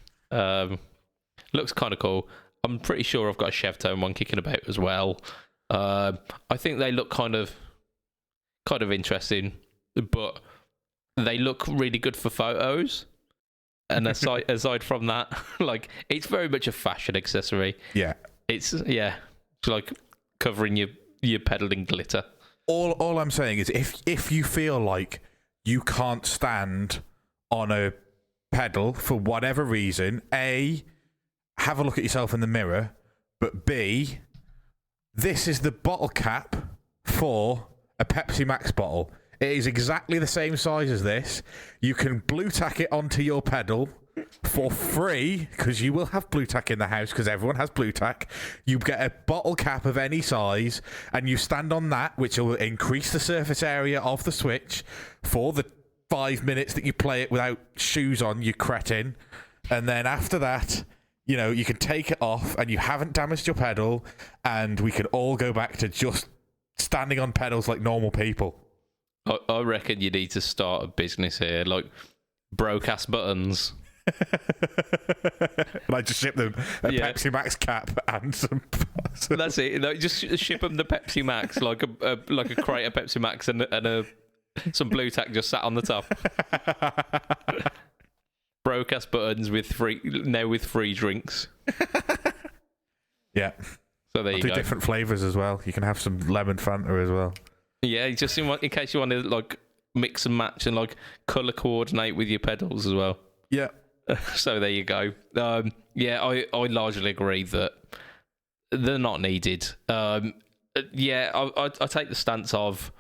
Looks kind of cool. I'm pretty sure I've got a Chevtone one kicking about as well. I think they look kind of interesting, but they look really good for photos. And aside from that, like, it's very much a fashion accessory. Yeah. It's like covering your pedal in glitter. All I'm saying is if you feel like you can't stand on a pedal for whatever reason, A, have a look at yourself in the mirror, but B, this is the bottle cap for a Pepsi Max bottle. It is exactly the same size as this. You can blue tack it onto your pedal for free, because you will have blue tack in the house, because everyone has blue tack. You get a bottle cap of any size, and you stand on that, which will increase the surface area of the switch for the 5 minutes that you play it without shoes on, you cretin. And then after that, you know, you can take it off, and you haven't damaged your pedal, and we can all go back to just standing on pedals like normal people. I reckon you need to start a business here, like broke-ass buttons. And I just ship them a Yeah. Pepsi Max cap and some. That's it. No, just ship them the Pepsi Max, like a crate of Pepsi Max and some blue tack just sat on the top. Broadcast buttons with free drinks. Yeah. So there you do go. Different flavors as well. You can have some lemon Fanta as well. Yeah, just in case you want to like mix and match and like color coordinate with your pedals as well. Yeah. So there you go. Yeah, I largely agree that they're not needed. Yeah, I take the stance of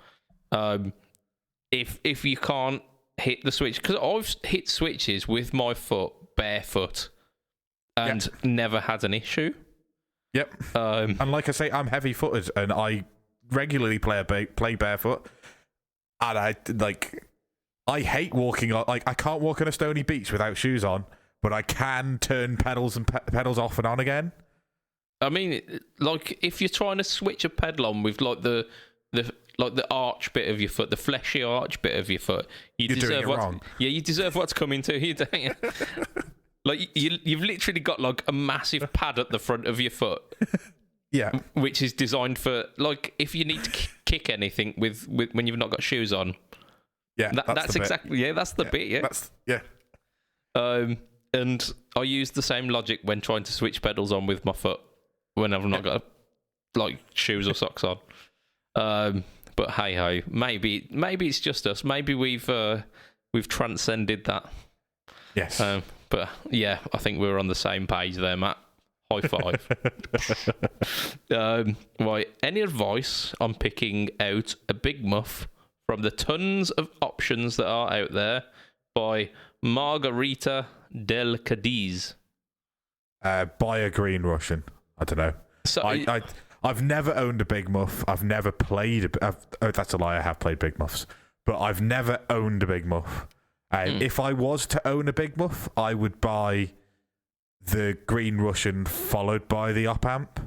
if you can't hit the switch, because I've hit switches with my foot barefoot and never had an issue. Yep. And like I say, I'm heavy-footed and I regularly play barefoot, and I hate walking on. Like, I can't walk on a stony beach without shoes on, but I can turn pedals and pedals off and on again. I mean, like if you're trying to switch a pedal on with like the arch bit of your foot, the fleshy arch bit of your foot, You're doing it wrong. Yeah, you deserve what's coming to you, don't you? Like you've literally got like a massive pad at the front of your foot. Yeah, which is designed for like if you need to kick anything with when you've not got shoes on. Yeah, that's exactly that's the bit. Yeah, that's and I use the same logic when trying to switch pedals on with my foot when I've not got like shoes or socks on. But hey ho, maybe it's just us. Maybe we've transcended that. Yes. But yeah, I think we're on the same page there, Matt. High five. Right. Any advice on picking out a big muff from the tons of options that are out there? By Margarita del Cadiz. Buy a green Russian. I don't know. So I've never owned a big muff. I've never played. That's a lie. I have played big muffs, but I've never owned a big muff. If I was to own a big muff, I would buy the green Russian followed by the op amp.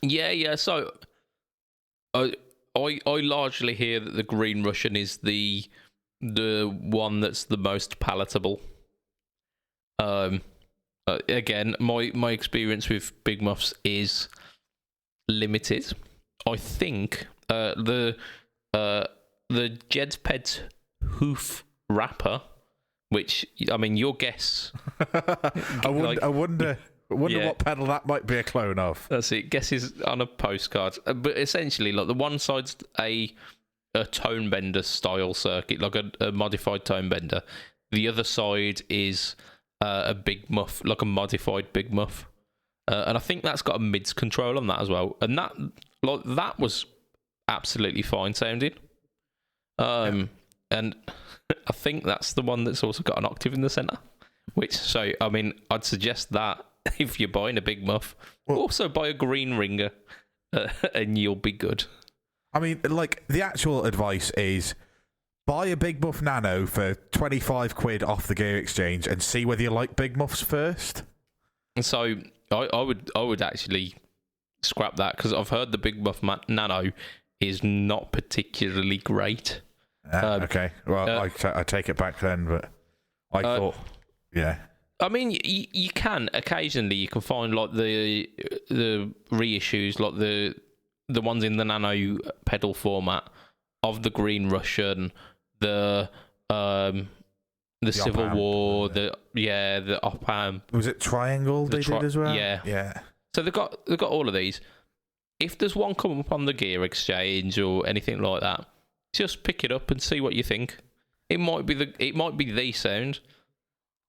Yeah. So I largely hear that the green Russian is the one that's the most palatable. Again, my experience with big muffs is limited. I think the JedPed hoof wrapper, which I mean, your guess. I wonder what pedal that might be a clone of. That's it. Guesses on a postcard, but essentially, like the one side's a tone bender style circuit, like a modified tone bender. The other side is a big muff, like a modified big muff, and I think that's got a mids control on that as well. And that was absolutely fine sounding. And I think that's the one that's also got an octave in the center. So I mean, I'd suggest that if you're buying a big muff, also buy a green ringer, and you'll be good. I mean, like, the actual advice is buy a big muff nano for 25 quid off the gear exchange and see whether you like big muffs first. And so I would actually scrap that, because I've heard the big muff nano is not particularly great. Okay, well, I take it back then, but I thought, yeah. I mean, you can occasionally you can find like the reissues, like the ones in the nano pedal format of the green Russian, the Civil War, the op amp. Was it Triangle they did as well? Yeah. So they've got all of these. If there's one come up on the gear exchange or anything like that, just pick it up and see what you think. It might be the sound.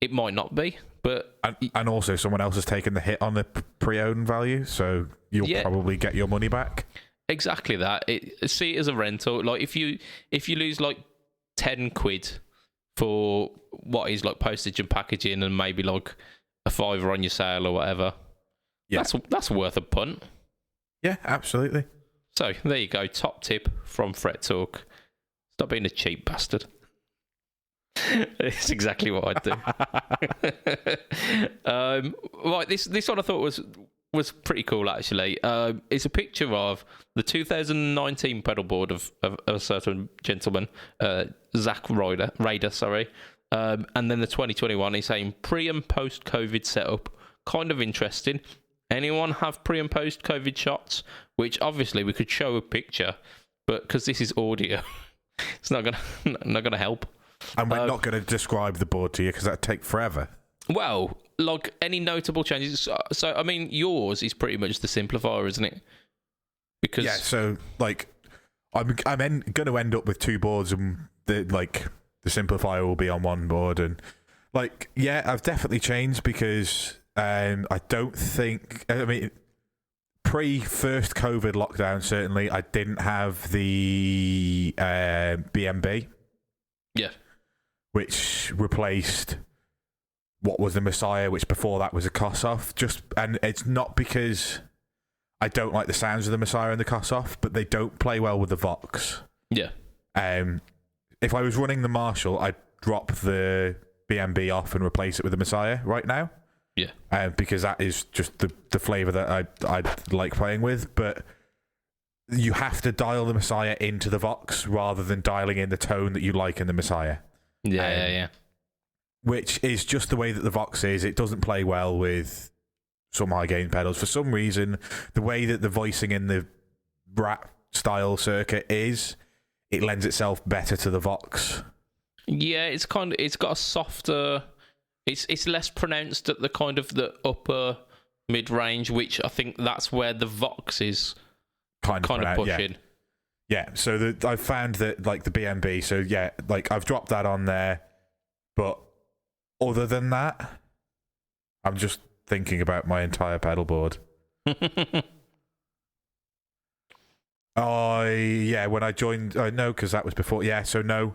It might not be, but and also someone else has taken the hit on the pre-owned value, so you'll probably get your money back. Exactly that. See it as a rental. Like if you lose like 10 quid for what is like postage and packaging, and maybe like a $5 on your sale or whatever, that's worth a punt. Yeah, absolutely. So there you go. Top tip from Fret Talk. Stop being a cheap bastard. It's exactly what I'd do. Right, this one I thought was pretty cool actually. It's a picture of the 2019 pedal board of a certain gentleman, Zach Ryder. And then the 2021 is saying pre and post COVID setup, kind of interesting. Anyone have pre and post COVID shots? Which obviously we could show a picture, but because this is audio, it's not gonna help. And we're not going to describe the board to you because that'd take forever. Well, like any notable changes. So I mean, yours is pretty much the simplifier, isn't it? Because so like I'm going to end up with two boards, and the simplifier will be on one board, and like I've definitely changed because I don't think pre first COVID lockdown certainly I didn't have the BMB. Yeah. Which replaced what was the Messiah, which before that was a Kossoff. And it's not because I don't like the sounds of the Messiah and the Kossoff, but they don't play well with the Vox. Yeah. If I was running the Marshall, I'd drop the BMB off and replace it with the Messiah right now. Yeah. Because that is just the flavour that I'd like playing with. But you have to dial the Messiah into the Vox rather than dialing in the tone that you like in the Messiah. Yeah. Which is just the way that the Vox is. It doesn't play well with some high gain pedals. For some reason, the way that the voicing in the Brat style circuit is, it lends itself better to the Vox. Yeah, it's got a softer. It's less pronounced at the kind of the upper mid range, which I think that's where the Vox is kind of pushing. Yeah, so I've found that like the BMB, so yeah, like I've dropped that on there, but other than that, I'm just thinking about my entire pedal board. When I joined, no, because that was before. Yeah, so no,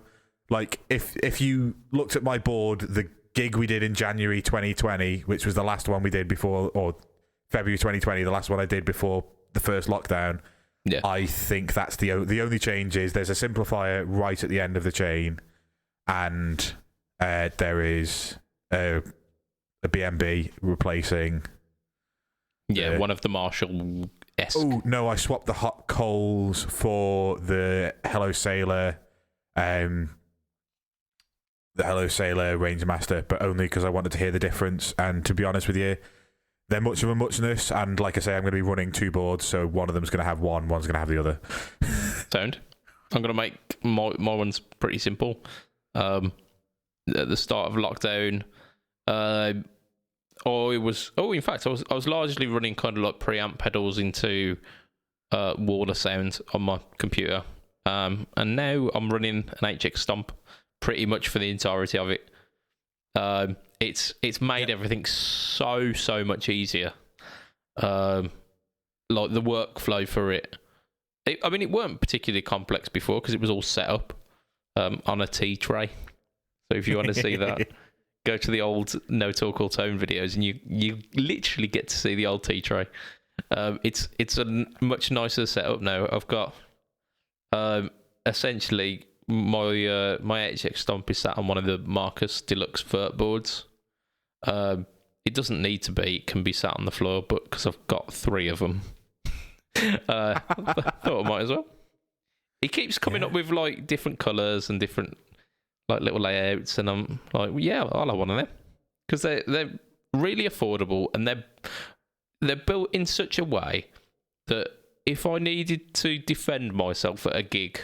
like if you looked at my board, the gig we did in January 2020, which was the last one we did before, or February 2020, the last one I did before the first lockdown. Yeah. I think that's the only change is there's a simplifier right at the end of the chain, and there is a BMB replacing. Yeah, one of the Marshall-esque. Oh no, I swapped the hot coals for the Hello Sailor, the Hello Sailor Rangemaster, but only because I wanted to hear the difference. And to be honest with you, they're much of a muchness, and like I say, I'm going to be running two boards, so one of them's going to have one, one's going to have the other. Sound. I'm going to make my one's pretty simple. At the start of lockdown, in fact, I was largely running kind of like preamp pedals into Waller sound on my computer, and now I'm running an HX Stomp pretty much for the entirety of it. It's made everything so much easier. Like the workflow for it. It weren't particularly complex before because it was all set up on a T tray. So if you want to see that, go to the old No Talk or Tone videos, and you literally get to see the old T tray. It's a much nicer setup now. I've got essentially my HX Stomp is sat on one of the Marcus Deluxe vert boards. It doesn't need to be; it can be sat on the floor, but because I've got three of them, I thought I might as well. It keeps coming up with like different colours and different like little layouts, and I'm like, I'll have one of them because they're really affordable, and they're built in such a way that if I needed to defend myself at a gig,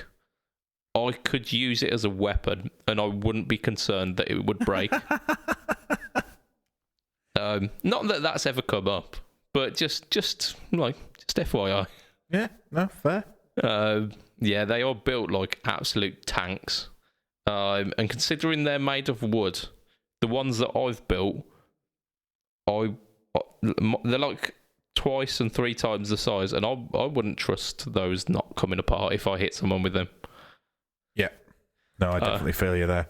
I could use it as a weapon, and I wouldn't be concerned that it would break. Not that that's ever come up, but just FYI. Yeah, no, fair. They are built like absolute tanks. And considering they're made of wood, the ones that I've built, they're like twice and three times the size, and I wouldn't trust those not coming apart if I hit someone with them. Yeah. No, I definitely feel you there.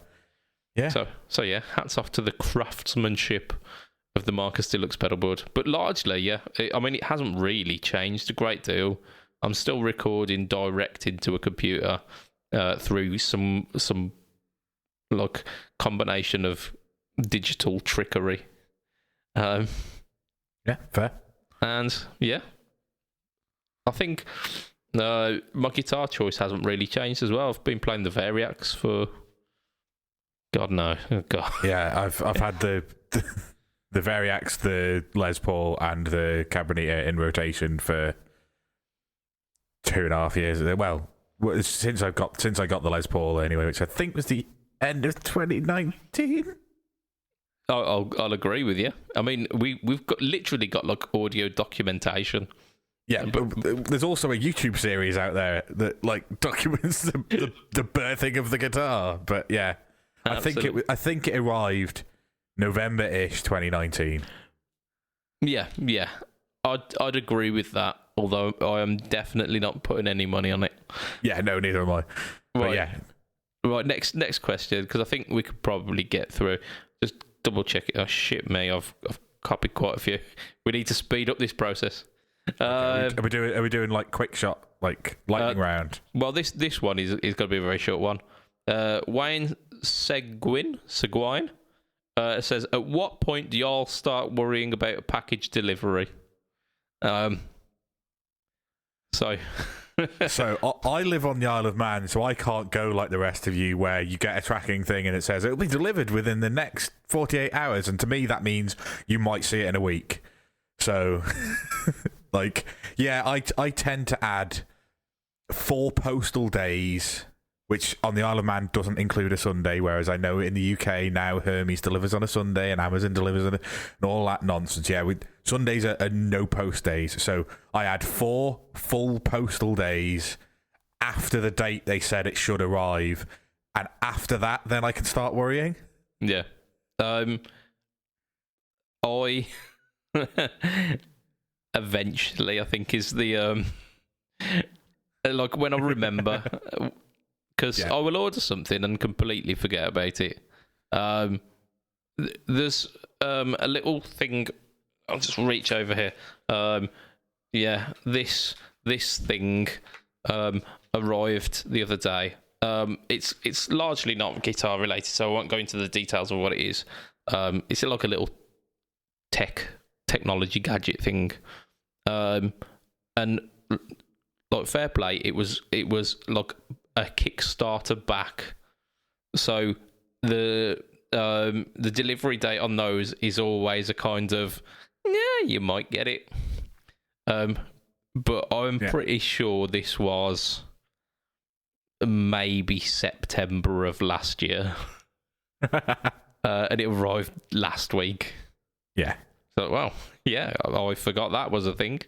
Yeah. So yeah, hats off to the craftsmanship of the Marcus Deluxe pedalboard. But largely, it hasn't really changed a great deal. I'm still recording direct into a computer through some like combination of digital trickery. Yeah, fair. And yeah, I think my guitar choice hasn't really changed as well. I've been playing the Variax for God no. Oh, God. Yeah, I've had the Variax, the Les Paul, and the Cabronita in rotation for 2.5 years. Well, since I got the Les Paul anyway, which I think was the end of 2019. I'll agree with you. I mean, we've literally got like audio documentation. Yeah, but there's also a YouTube series out there that like documents the birthing of the guitar. But yeah, Absolutely. I think it arrived November-ish 2019. Yeah. I'd agree with that. Although I am definitely not putting any money on it. Yeah, no, neither am I. But Right. yeah. Right. Next question, because I think we could probably get through. Just double check it. Oh shit, me! I've copied quite a few. We need to speed up this process. Are we doing like quick shot, like lightning round? Well, this one is going to be a very short one. Wayne Seguin says, at what point do y'all start worrying about a package delivery? So I live on the Isle of Man, so I can't go like the rest of you, where you get a tracking thing and it says it'll be delivered within the next 48 hours, and to me that means you might see it in a week. So, like, yeah, I tend to add 4 postal days, which on the Isle of Man doesn't include a Sunday, whereas I know in the UK now Hermes delivers on a Sunday and Amazon delivers on and all that nonsense. Yeah, Sundays are no post days, so I add 4 full postal days after the date they said it should arrive, and after that, then I can start worrying. Yeah, I eventually, I think, is the like when I remember. Because I will order something and completely forget about it. There's a little thing. I'll just reach over here. Yeah, this thing arrived the other day. It's largely not guitar related, so I won't go into the details of what it is. It's like a little technology gadget thing, and like fair play. It was like a Kickstarter back, so the delivery date on those is always a kind of you might get it, but I'm pretty sure this was maybe September of last year, and it arrived last week. Yeah. So well, yeah, I forgot that was a thing.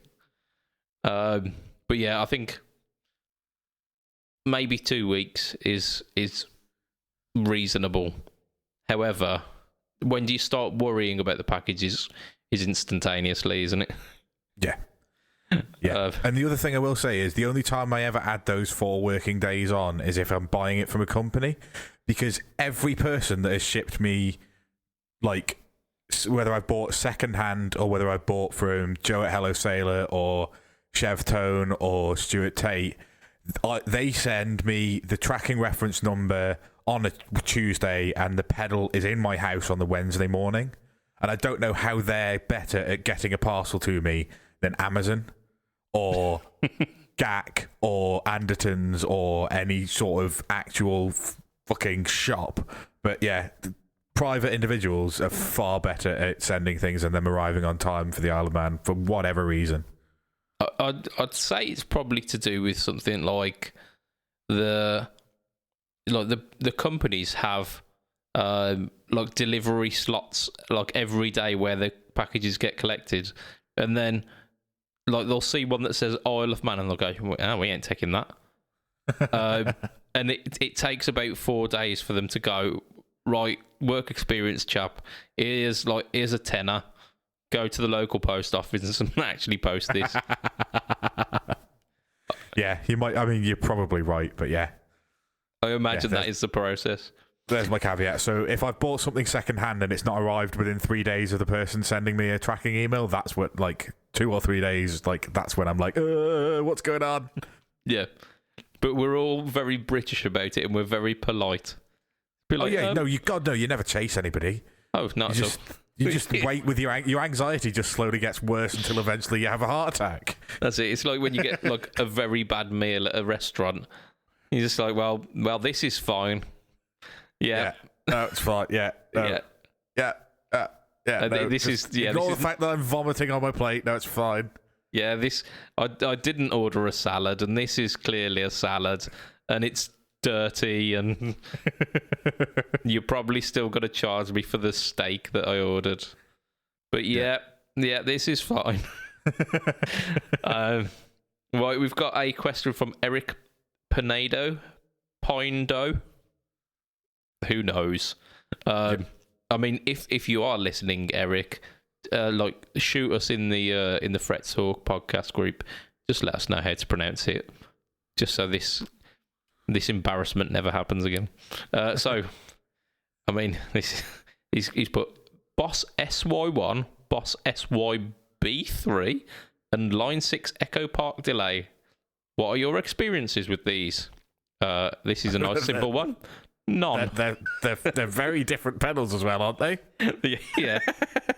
But yeah, I think maybe 2 weeks is reasonable. However, when do you start worrying about the packages? Is instantaneously, isn't it? Yeah. Yeah. And the other thing I will say is the only time I ever add those 4 working days on is if I'm buying it from a company, because every person that has shipped me, like, whether I bought secondhand or whether I bought from Joe at Hello Sailor or Chev Tone or Stuart Tate, they send me the tracking reference number on a Tuesday and the pedal is in my house on the Wednesday morning. And I don't know how they're better at getting a parcel to me than Amazon or GAC or Andertons or any sort of actual fucking shop. But yeah, private individuals are far better at sending things and them arriving on time for the Isle of Man for whatever reason. I'd say it's probably to do with something like the companies have like delivery slots like every day where the packages get collected, and then like they'll see one that says Isle of Man and they'll go, oh, we ain't taking that. And it takes about 4 days for them to go, right, work experience chap, here's a tenner, go to the local post office and actually post this. Yeah, you might. I mean, you're probably right, but yeah, I imagine that is the process. There's my caveat. So if I've bought something secondhand and it's not arrived within 3 days of the person sending me a tracking email, that's what, like 2 or 3 days, like that's when I'm like, what's going on? Yeah, but we're all very British about it and we're very polite. Like, oh yeah, no, you never chase anybody. Oh, not at all. You just wait with your anxiety just slowly gets worse until eventually you have a heart attack. That's it. It's like when you get like a very bad meal at a restaurant. You're just like, well, this is fine. Yeah. No, it's fine. Yeah. No. Yeah. Yeah. Yeah. No, this is ignore the fact that I'm vomiting on my plate. No, it's fine. Yeah, I didn't order a salad, and this is clearly a salad, and it's dirty, and you're probably still going to charge me for the steak that I ordered. But yeah, this is fine. Right, we've got a question from Eric Pinedo. Who knows? I mean, if you are listening, Eric, like shoot us in the Fret Talk podcast group. Just let us know how to pronounce it, just so this embarrassment never happens again. So, I mean, he's put Boss SY1, Boss SYB3, and Line 6 Echo Park delay. What are your experiences with these? This is a nice simple one. None. They're very different pedals as well, aren't they? Yeah.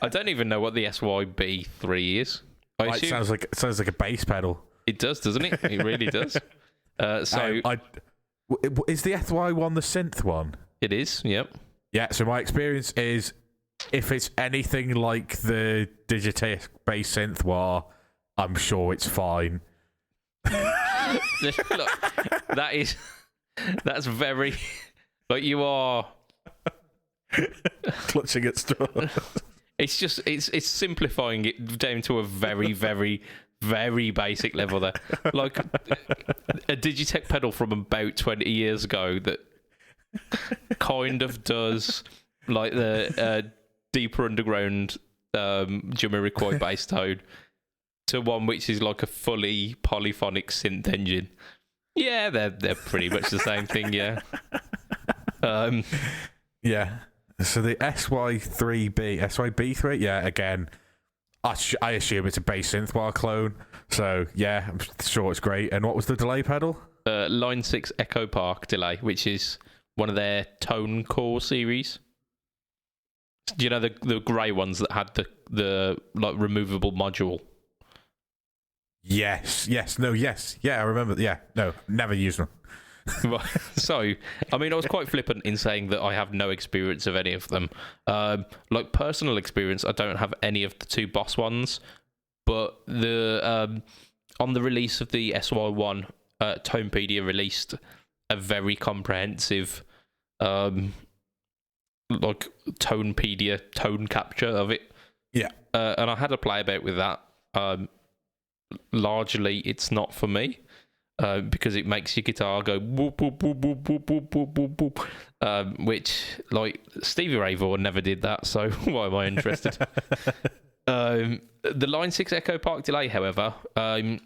I don't even know what the SYB3 is. It sounds like a bass pedal. It does, doesn't it? It really does. Is the SY1 the synth one? It is, yep. Yeah, so my experience is if it's anything like the Digitech bass synth war, I'm sure it's fine. Look, that's very... Like, you are... clutching at straws. It's simplifying it down to a very, very, very basic level there. Like, a Digitech pedal from about 20 years ago that kind of does, like, the deeper underground Jamiroquai bass tone to one which is like a fully polyphonic synth engine. Yeah, they're pretty much the same thing, yeah. Yeah. So the SYB3, yeah, again, I assume it's a bass synth bar clone. So yeah, I'm sure it's great. And what was the delay pedal? Line 6 Echo Park delay, which is one of their Tone Core series. Do you know the grey ones that had the like removable module? Yes. Yeah, I remember. Yeah, no, never used them. So, I mean, I was quite flippant in saying that I have no experience of any of them. Like personal experience, I don't have any of the two Boss ones, but the on the release of the SY1, Tonepedia released a very comprehensive like Tonepedia tone capture of it. Yeah. And I had a play about with that. Largely, it's not for me. Because it makes your guitar go whoop, whoop, whoop, whoop, whoop, whoop, whoop, whoop, whoop, which, like, Stevie Ray Vaughan never did that, so why am I interested? The Line 6 Echo Park delay, however, the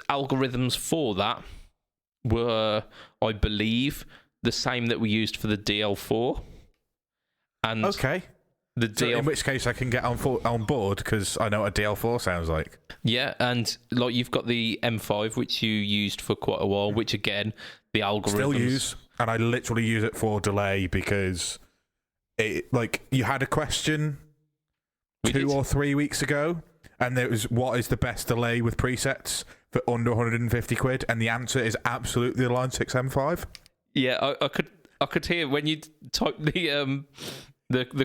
algorithms for that were, I believe, the same that we used for the DL4. And okay. In which case I can get on board, because I know what a DL4 sounds like. Yeah, and like you've got the M5, which you used for quite a while, which again, the algorithms... Still use, and I literally use it for delay because you had a question 2 or 3 weeks ago, and it was, what is the best delay with presets for under 150 quid? And the answer is absolutely the Line 6 M5. Yeah, I could hear when you typed the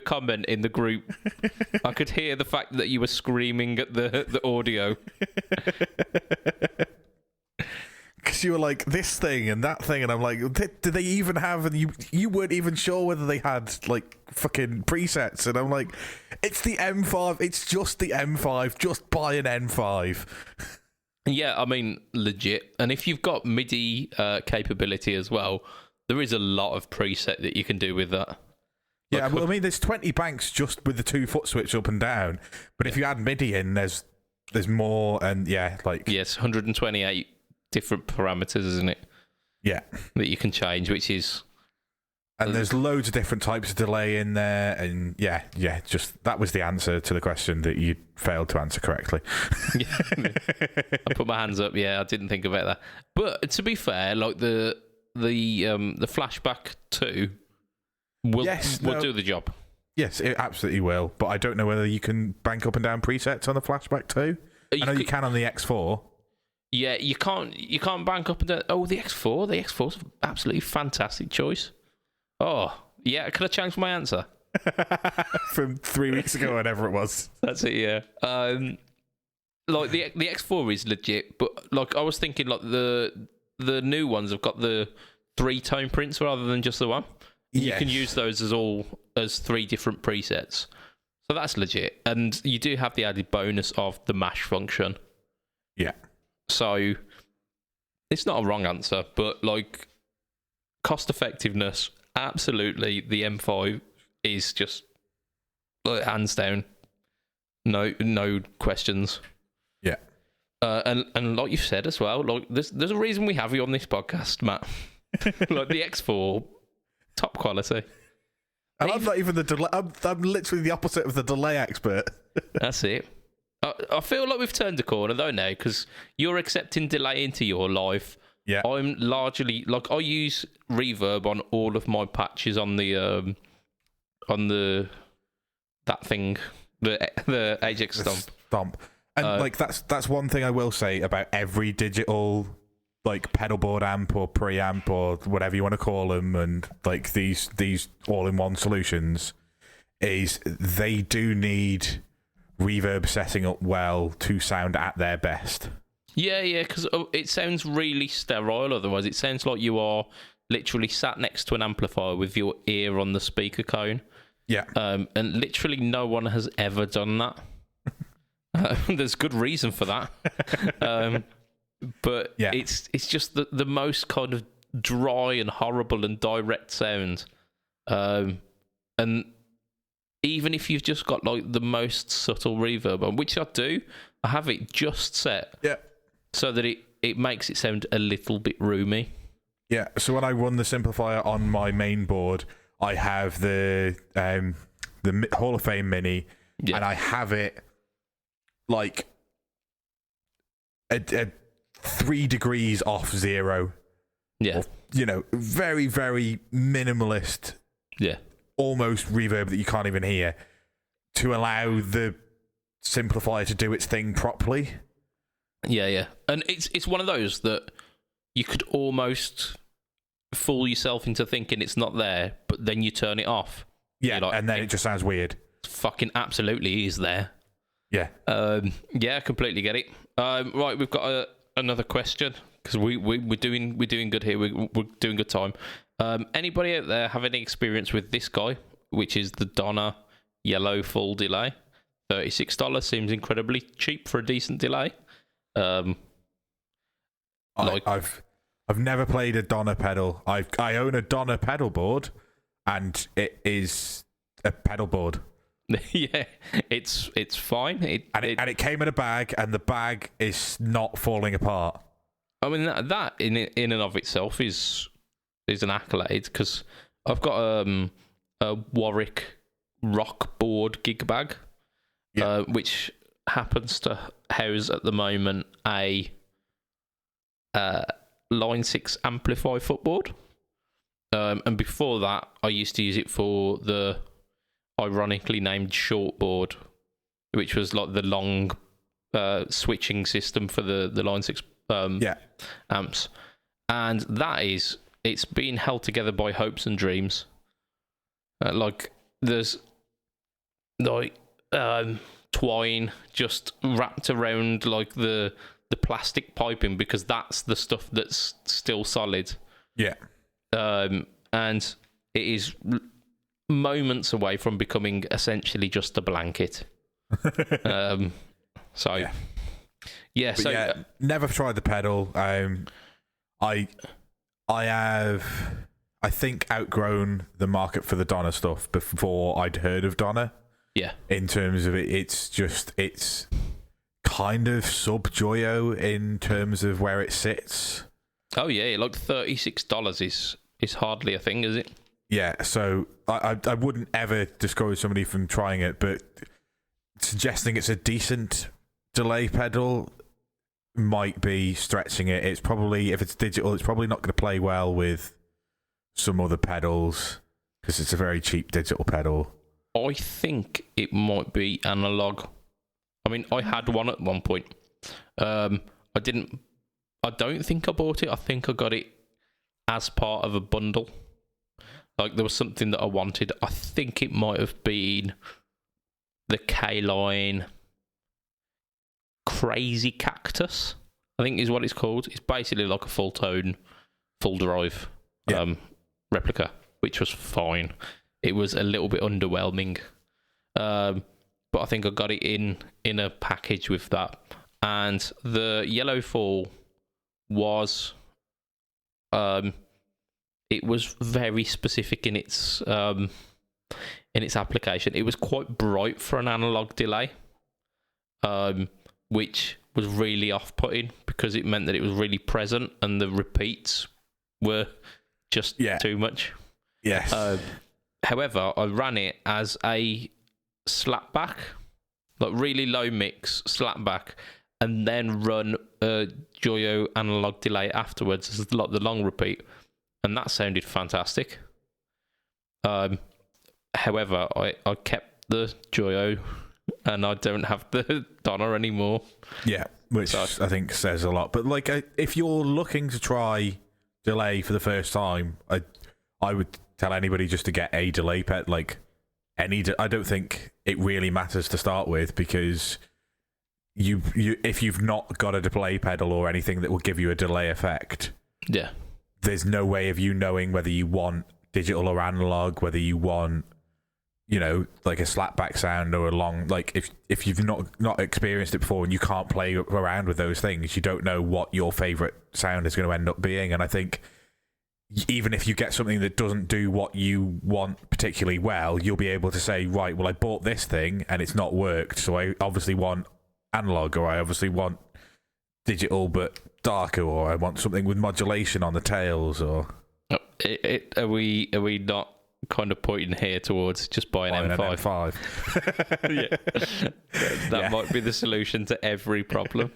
comment in the group. I could hear the fact that you were screaming at the audio. Because you were like, this thing and that thing, and I'm like, do they even have, and you weren't even sure whether they had, like, fucking presets, and I'm like, it's the M5, it's just the M5, just buy an M5. Yeah, I mean, legit. And if you've got MIDI capability as well, there is a lot of preset that you can do with that. Yeah, well, I mean, there's 20 banks just with the 2-foot switch up and down, but if you add MIDI in, there's more, and yeah, like... Yes, 128 different parameters, isn't it? Yeah. That you can change, which is... And there's loads of different types of delay in there, and yeah, just that was the answer to the question that you failed to answer correctly. Yeah. I put my hands up, yeah, I didn't think about that. But to be fair, like the Flashback 2... will do the job. Yes, it absolutely will. But I don't know whether you can bank up and down presets on the Flashback too. I know you can on the X4. Yeah, you can't bank up and down. Oh, the X4. The X4's an absolutely fantastic choice. Oh, yeah. Could I change my answer? From 3 weeks ago, whatever it was. That's it, yeah. Like the X4 is legit, but like I was thinking, like the new ones have got the 3-tone prints rather than just the one. Yes. You can use those as 3 different presets, so that's legit. And you do have the added bonus of the mash function. Yeah. So it's not a wrong answer, but like cost effectiveness, absolutely, the M5 is just hands down, no questions. Yeah. And like you've said as well, like there's a reason we have you on this podcast, Matt. Like the X4, top quality. And I'm not even the delay. I'm literally the opposite of the delay expert. That's it. I feel like we've turned a corner though now, because you're accepting delay into your life. Yeah. I'm largely like I use reverb on all of my patches on the that thing, the Ajax stomp. And like that's one thing I will say about every digital like pedalboard amp or preamp or whatever you want to call them, and like these all-in-one solutions, is they do need reverb setting up well to sound at their best. Yeah, because it sounds really sterile otherwise. It sounds like you are literally sat next to an amplifier with your ear on the speaker cone. Yeah. And literally no one has ever done that. There's good reason for that. But yeah, it's just the most kind of dry and horrible and direct sound. And even if you've just got like the most subtle reverb on, which I do, I have it just set. Yeah. So that it makes it sound a little bit roomy. Yeah, so when I run the simplifier on my main board, I have the Hall of Fame Mini, and I have it like a 3 degrees off 0. Yeah. Or, very, very minimalist. Yeah. Almost reverb that you can't even hear, to allow the simplifier to do its thing properly. Yeah. And it's one of those that you could almost fool yourself into thinking it's not there, but then you turn it off. Yeah, like, and then it just sounds weird. Fucking absolutely is there. Yeah. Yeah, I completely get it. Right, we've got another question, because we're doing good here. We're doing good time. Anybody out there have any experience with this guy, which is the Donner Yellow Full Delay? $36 seems incredibly cheap for a decent delay. I've never played a Donner pedal. I own a Donner pedal board, and it is a pedal board. Yeah, it's fine. It came in a bag, and the bag is not falling apart. I mean that in and of itself is an accolade, because I've got a Warwick rock board gig bag, which happens to house at the moment a Line 6 Amplify footboard. And before that, I used to use it for the ironically named shortboard, which was like the long switching system for the Line 6 amps. And it's being held together by hopes and dreams. Like there's like twine just wrapped around like the plastic piping, because that's the stuff that's still solid. Yeah. And it is moments away from becoming essentially just a blanket. Never tried the pedal. I have, I think, outgrown the market for the Donner stuff before I'd heard of Donner. Yeah. In terms of it's kind of sub Joyo in terms of where it sits. Oh yeah, like $36 is hardly a thing, is it? Yeah, so I wouldn't ever discourage somebody from trying it, but suggesting it's a decent delay pedal might be stretching it. It's probably, if it's digital, it's probably not going to play well with some other pedals, because it's a very cheap digital pedal. I think it might be analog. I mean, I had one at one point. I didn't I don't think I bought it. I think I got it as part of a bundle. Like, there was something that I wanted. I think it might have been the K-Line Crazy Cactus, I think is what it's called. It's basically like a full-tone, full-drive replica, which was fine. It was a little bit underwhelming. But I think I got it in a package with that. And the Yellow Fall was... it was very specific in its application. It was quite bright for an analog delay, which was really off-putting because it meant that it was really present and the repeats were just too much. Yes. However, I ran it as a slapback, like really low mix slapback, and then run a Joyo analog delay afterwards as the long repeat. And that sounded fantastic. However, I kept the Joyo, and I don't have the Donna anymore. Yeah, which I think says a lot. But like, if you're looking to try delay for the first time, I would tell anybody just to get a delay pet. Like I don't think it really matters to start with, because you if you've not got a delay pedal or anything that will give you a delay effect, there's no way of you knowing whether you want digital or analog, whether you want, like a slapback sound or a long, like if you've not experienced it before and you can't play around with those things, you don't know what your favorite sound is going to end up being. And I think even if you get something that doesn't do what you want particularly well, you'll be able to say, right, well, I bought this thing and it's not worked, so I obviously want analog, or I obviously want digital but darker, or I want something with modulation on the tails, or... Are we not kind of pointing here towards just buying an M5? That might be the solution to every problem.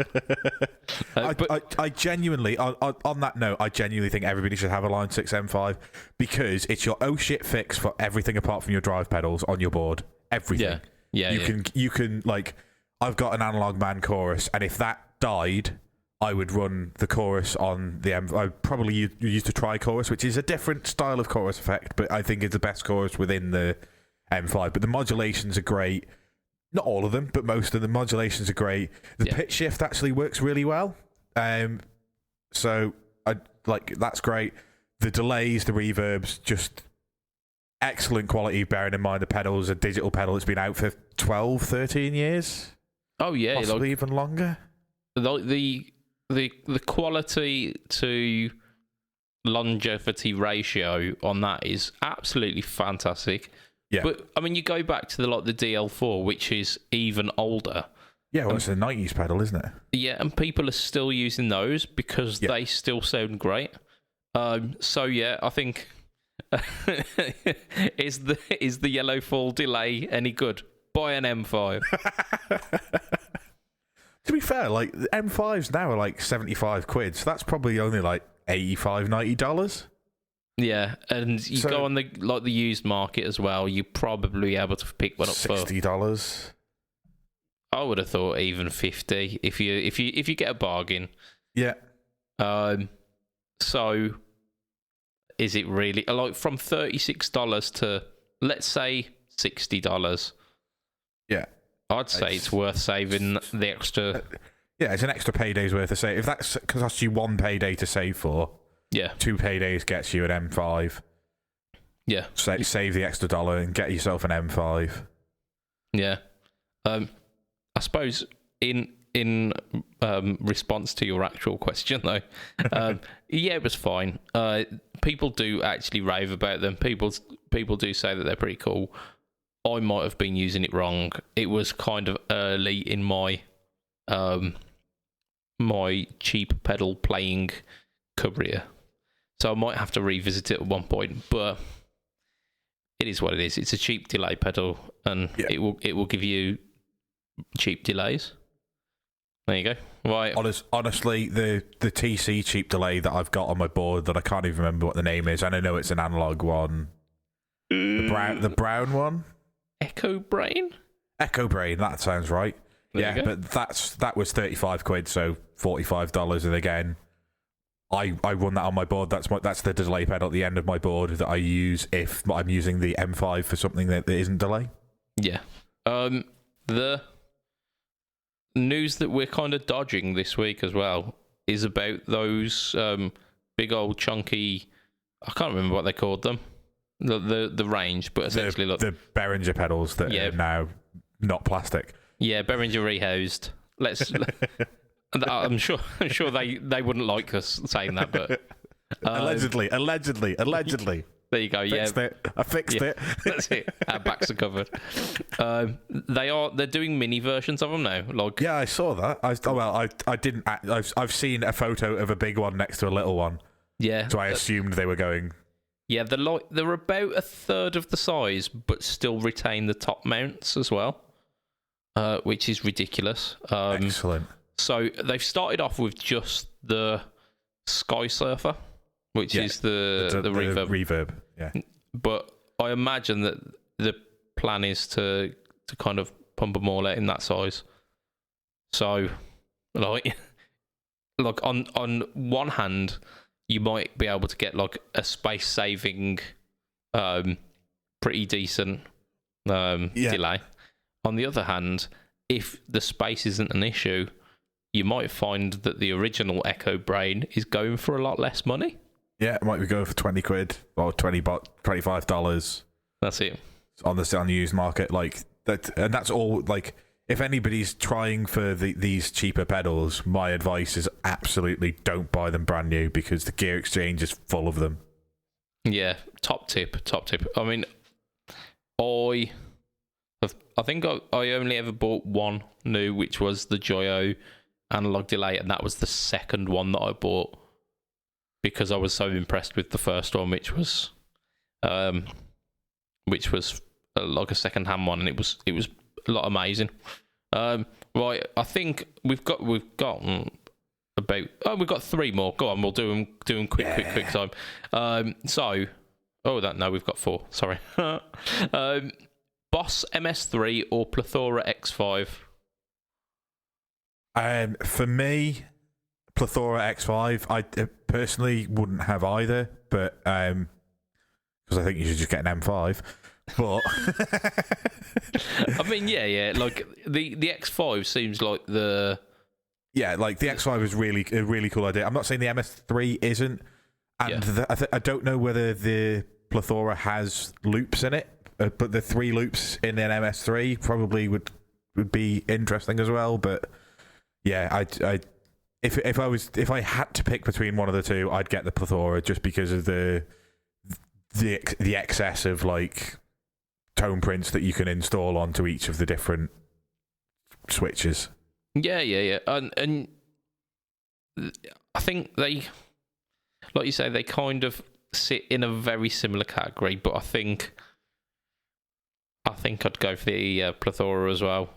I genuinely, on that note, I genuinely think everybody should have a Line 6 M5, because it's your oh shit fix for everything apart from your drive pedals on your board. Everything. You can like, I've got an analog man chorus, and if that died, I would run the chorus on the M. I probably use the tri-chorus, which is a different style of chorus effect, but I think it's the best chorus within the M5. But the modulations are great. Not all of them, but most of the modulations are great. The pitch shift actually works really well. So that's great. The delays, the reverbs, just excellent quality, bearing in mind the pedal's a digital pedal. It's been out for 12, 13 years. Oh, yeah. Possibly even longer. The quality to longevity ratio on that is absolutely fantastic. Yeah. But I mean, you go back to the DL4, which is even older. Yeah, well, it's a 90s pedal, isn't it? Yeah, and people are still using those because they still sound great. So yeah, I think is the Yellow Fall delay any good? Buy an M5. To be fair, like, the M5s now are like 75 quid, so that's probably only like $85, $90. Yeah, and you go on the used market as well, you're probably able to pick one up for $60. I would have thought even 50 if you get a bargain. Yeah. So is it really like from $36 to, let's say, $60? Yeah. I'd say it's worth saving the extra. Yeah, it's an extra payday's worth of save. If that costs you one payday to save for, 2 paydays gets you an M5. Yeah. Save the extra $1 and get yourself an M5. Yeah. I suppose in response to your actual question, though, it was fine. People do actually rave about them. People do say that they're pretty cool. I might have been using it wrong. It was kind of early in my my cheap pedal playing career, so I might have to revisit it at one point. But it is what it is. It's a cheap delay pedal, and it will give you cheap delays. There you go. Right. Honestly, the TC cheap delay that I've got on my board that I can't even remember what the name is, and I know it's an analog one. The brown one. Echo Brain, that sounds right. But that was 35 quid, so $45, and again, I run that on my board. That's the delay pedal at the end of my board that I use if I'm using the M5 for something that isn't delay. Yeah. The news that we're kind of dodging this week as well is about those big old chunky. I can't remember what they called them. The range, but essentially the Behringer pedals that are now not plastic. Yeah, Behringer rehoused. I'm sure they wouldn't like us saying that, but allegedly. There you go. I fixed it. That's it. Our backs are covered. They're doing mini versions of them now. Like, yeah, I saw that. I didn't. I've seen a photo of a big one next to a little one. Yeah. So I assumed they were going. Yeah, they're about a third of the size, but still retain the top mounts as well, which is ridiculous. Excellent. So they've started off with just the Sky Surfer, which is the reverb. Yeah. But I imagine that the plan is to kind of pump them all out in that size. So, like on one hand, you might be able to get like a space saving, pretty decent delay. On the other hand, if the space isn't an issue, you might find that the original Echo Brain is going for a lot less money. Yeah, it might be going for £20 or $25. That's it. On the used market, like that, and that's all. Like, if anybody's trying for these cheaper pedals, my advice is absolutely don't buy them brand new because the gear exchange is full of them. Yeah, top tip. I mean, I think I only ever bought one new, which was the Joyo analog delay, and that was the second one that I bought because I was so impressed with the first one, which was like a second-hand one, and it was a lot amazing. Right, I think we've got about we've got three more. Go on, we'll do them quick time. We've got four. Sorry. Boss MS3 or Plethora X5? For me, Plethora X5. I personally wouldn't have either, but because I think you should just get an M5. But I mean, yeah. Like the X5 seems like the X5 is a really cool idea. I'm not saying the MS3 isn't, and I don't know whether the Plethora has loops in it, but the 3 loops in an MS3 probably would be interesting as well. But yeah, if I had to pick between one of the two, I'd get the Plethora just because of the excess of like tone prints that you can install onto each of the different switches. Yeah. And I think they, like you say, they kind of sit in a very similar category, but I think I'd go for the Plethora as well.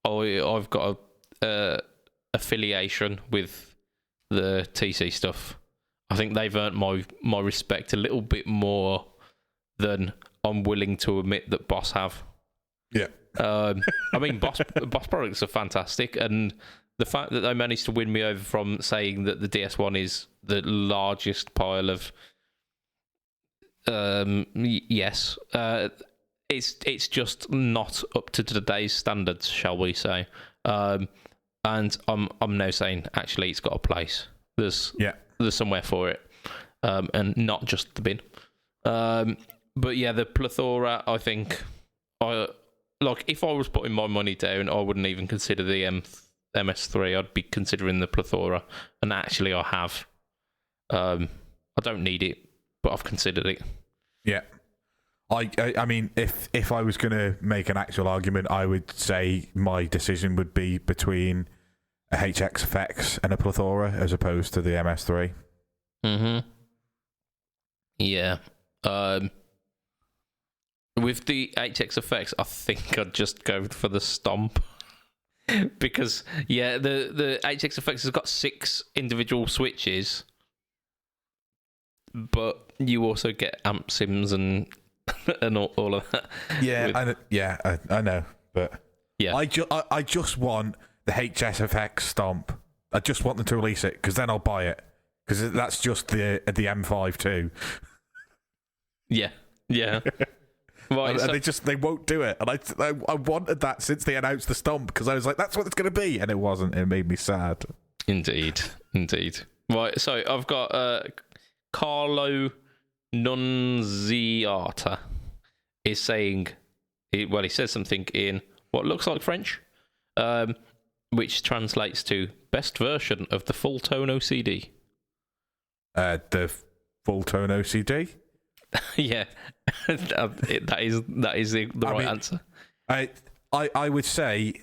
I've got a affiliation with the TC stuff. I think they've earned my respect a little bit more than I'm willing to admit that Boss have. Yeah. I mean, Boss products are fantastic, and the fact that they managed to win me over from saying that the DS1 is the largest pile of yes, it's just not up to today's standards, shall we say? And I'm now saying actually it's got a place. There's somewhere for it, and not just the bin. But yeah, the Plethora, I think, if I was putting my money down, I wouldn't even consider the MS3. I'd be considering the Plethora, and actually I have. I don't need it, but I've considered it. Yeah. I mean, if I was going to make an actual argument, I would say my decision would be between a HXFX and a Plethora as opposed to the MS3. Mm-hmm. Yeah. With the HXFX, I think I'd just go for the Stomp. Because, yeah, the HXFX has got 6 individual switches, but you also get amp sims and all of that. Yeah, I know, but yeah, I just want the HSFX Stomp. I just want them to release it because then I'll buy it because that's just the M5 too. Yeah. Right, And they won't do it, and I wanted that since they announced the stump, because I was like, that's what it's going to be, and it wasn't. It made me sad. Indeed. Right, so I've got Carlo Nunziata is saying, he says something in what looks like French, which translates to best version of the full tone OCD. The full tone OCD. Yeah, that is the right answer. I would say,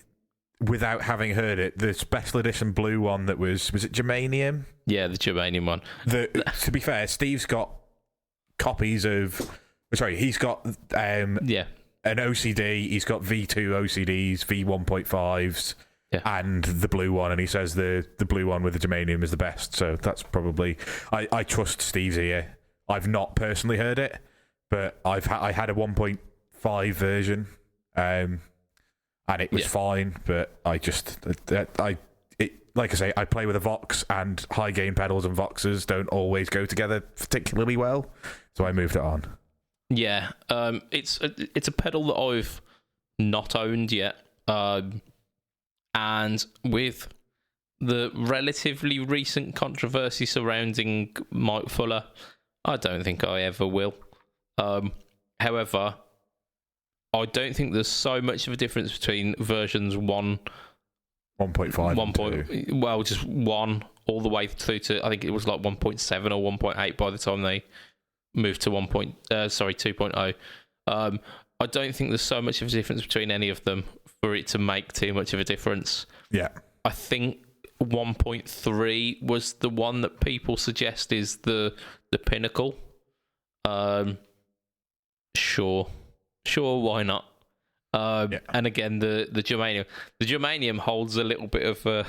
without having heard it, the special edition blue one that was it Germanium? Yeah, the Germanium one. To be fair, Steve's got copies of. Sorry, he's got an OCD. He's got V2 OCDs, V1.5s, and the blue one. And he says the blue one with the Germanium is the best. So that's probably. I trust Steve's ear. I've not personally heard it, but I had a 1.5 version, and it was fine. But like I say, I play with a Vox, and high gain pedals and Voxes don't always go together particularly well, so I moved it on. Yeah, it's a pedal that I've not owned yet, and with the relatively recent controversy surrounding Mike Fuller, I don't think I ever will. However, I don't think there's so much of a difference between versions 1.5, well, just 1 all the way through to, I think it was like 1.7 or 1.8 by the time they moved to 2.0. I don't think there's so much of a difference between any of them for it to make too much of a difference. Yeah. I think 1.3 was the one that people suggest is the pinnacle. Sure, why not? And again, the Germanium holds a little bit of a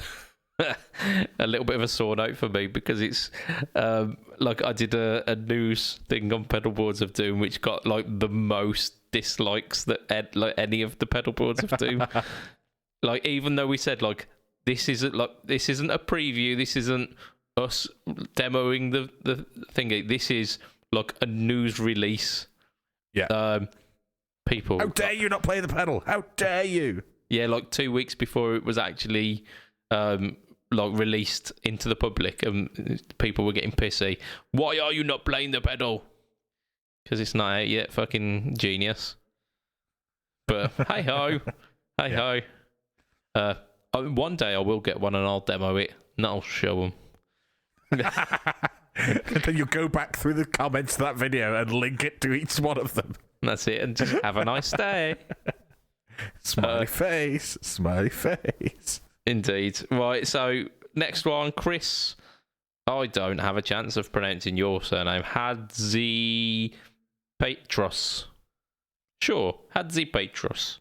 sore note for me, because it's like I did a news thing on Pedalboards of Doom, which got like the most dislikes that any of the Pedalboards of Doom. Like, even though we said like this isn't a preview, this isn't us demoing the thingy, this is like a news release. Yeah. People, how dare you not play the pedal? How dare you? Yeah, like 2 weeks before it was actually released into the public, and people were getting pissy. Why are you not playing the pedal? Because it's not out yet. Fucking genius. But hey ho, ho. One day I will get one and I'll demo it and I'll show them. And then you'll go back through the comments to that video and link it to each one of them. And that's it, and just have a nice day. Smiley face. Indeed. Right, so next one, Chris. I don't have a chance of pronouncing your surname. Hadzi Petros. Sure, Hadzi Petros.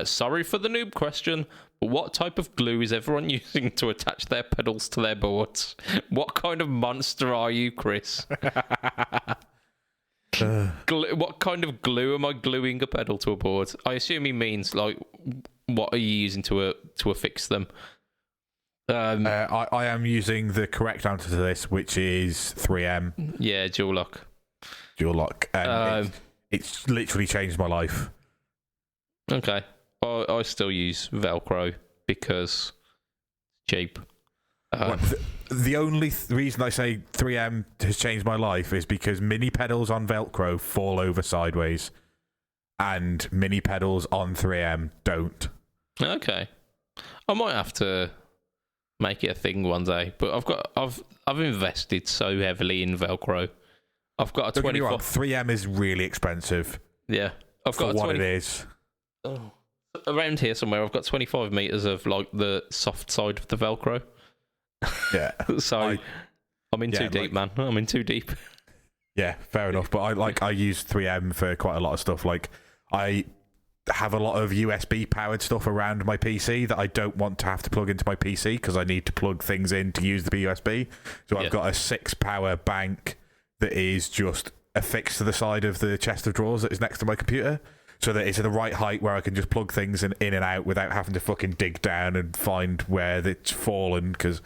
Sorry for the noob question, but what type of glue is everyone using to attach their pedals to their boards? What kind of monster are you, Chris? What kind of glue am I gluing a pedal to a board? I assume he means like, what are you using to affix them? I am using the correct answer to this, which is 3M. Yeah, dual lock. And it's literally changed my life. Okay. I still use Velcro because it's cheap. The only reason I say 3M has changed my life is because mini pedals on Velcro fall over sideways, and mini pedals on 3M don't. Okay. I might have to make it a thing one day, but I've invested so heavily in Velcro. I've got a 24. 3M is really expensive. Yeah, I've got what it is. Oh, around here somewhere, I've got 25 meters of like the soft side of the Velcro. Yeah. So I'm in too deep, man. I'm in too deep. Yeah, fair enough. But I use 3M for quite a lot of stuff. Like, I have a lot of USB powered stuff around my PC that I don't want to have to plug into my PC because I need to plug things in to use the USB. So I've got a 6-power bank that is just affixed to the side of the chest of drawers that is next to my computer, so that it's at the right height where I can just plug things in and out without having to fucking dig down and find where it's fallen. Because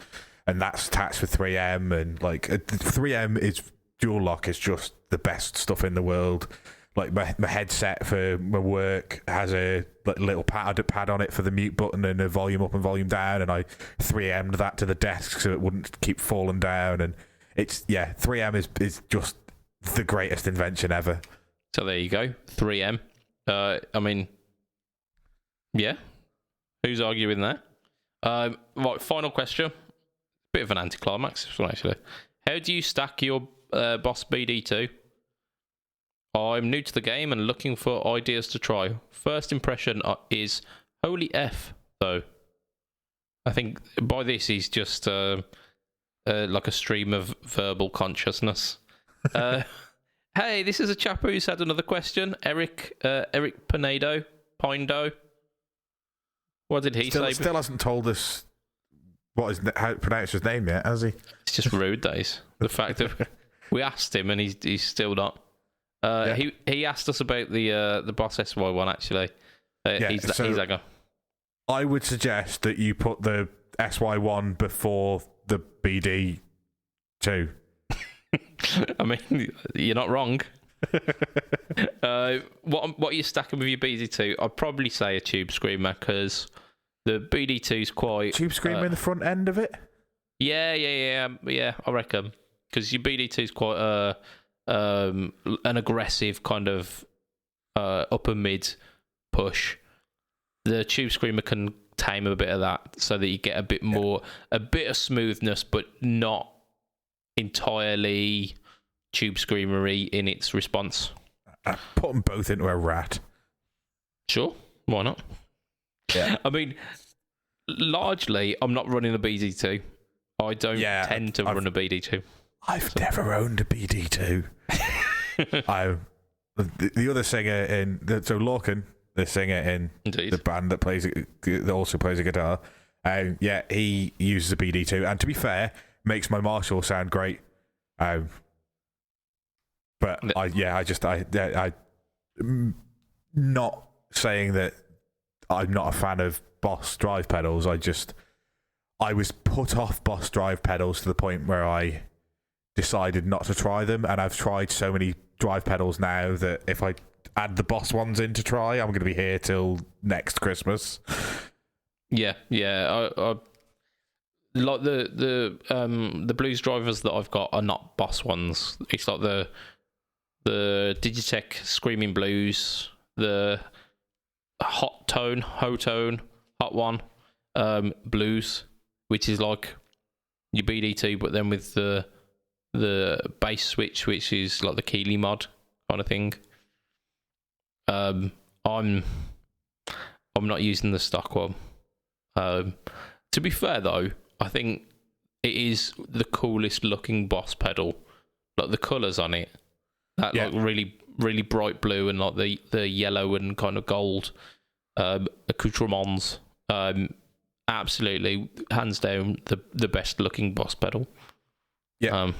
and that's attached with 3M, and like 3M is dual lock is just the best stuff in the world. Like my headset for my work has a little pad on it for the mute button and a volume up and volume down, and I 3M'd that to the desk so it wouldn't keep falling down. And it's 3M is just the greatest invention ever. So there you go, 3M. I mean, yeah, who's arguing there? Right, final question. Bit of an anticlimax, this one actually. How do you stack your Boss BD2? I'm new to the game and looking for ideas to try. First impression is holy F, though. I think by this he's just like a stream of verbal consciousness. Hey, this is a chap who's had another question. Eric Pinedo. What did he say? Still hasn't told us how to pronounce his name yet, has he? It's just rude, days. The fact that we asked him and he's still not. He asked us about the Boss SY1 actually. He's that guy. I would suggest that you put the SY1 before the BD2. I mean, you're not wrong. What are you stacking with your BD2? I'd probably say a tube screamer because the BD2 is quite tube screamer in the front end of it. Yeah. I reckon because your BD2 is quite an aggressive kind of upper mid push. The tube screamer can tame a bit of that so that you get a bit of smoothness, but not entirely tube screamery in its response. Put them both into a rat. Sure, why not? Yeah. I mean, largely, I'm not running a BD2. I don't tend to run a BD2. I've never owned a BD2. The other singer so Lorcan, the singer in Indeed. the band that also plays a guitar, he uses a BD2, and to be fair, makes my Marshall sound great. But I'm not saying that I'm not a fan of Boss drive pedals. I was put off Boss drive pedals to the point where I decided not to try them, and I've tried so many drive pedals now that if I add the Boss ones in to try, I'm going to be here till next Christmas. I like the blues drivers that I've got are not Boss ones. It's like the Digitech Screaming Blues, the Hot One Blues, which is like your BD2, but then with the bass switch, which is like the Keeley mod kind of thing. I'm not using the stock one. To be fair though, I think it is the coolest looking Boss pedal. Like the colours on it, like really really bright blue and like the yellow and kind of gold accoutrements. Absolutely, hands down, the best looking Boss pedal. Yeah,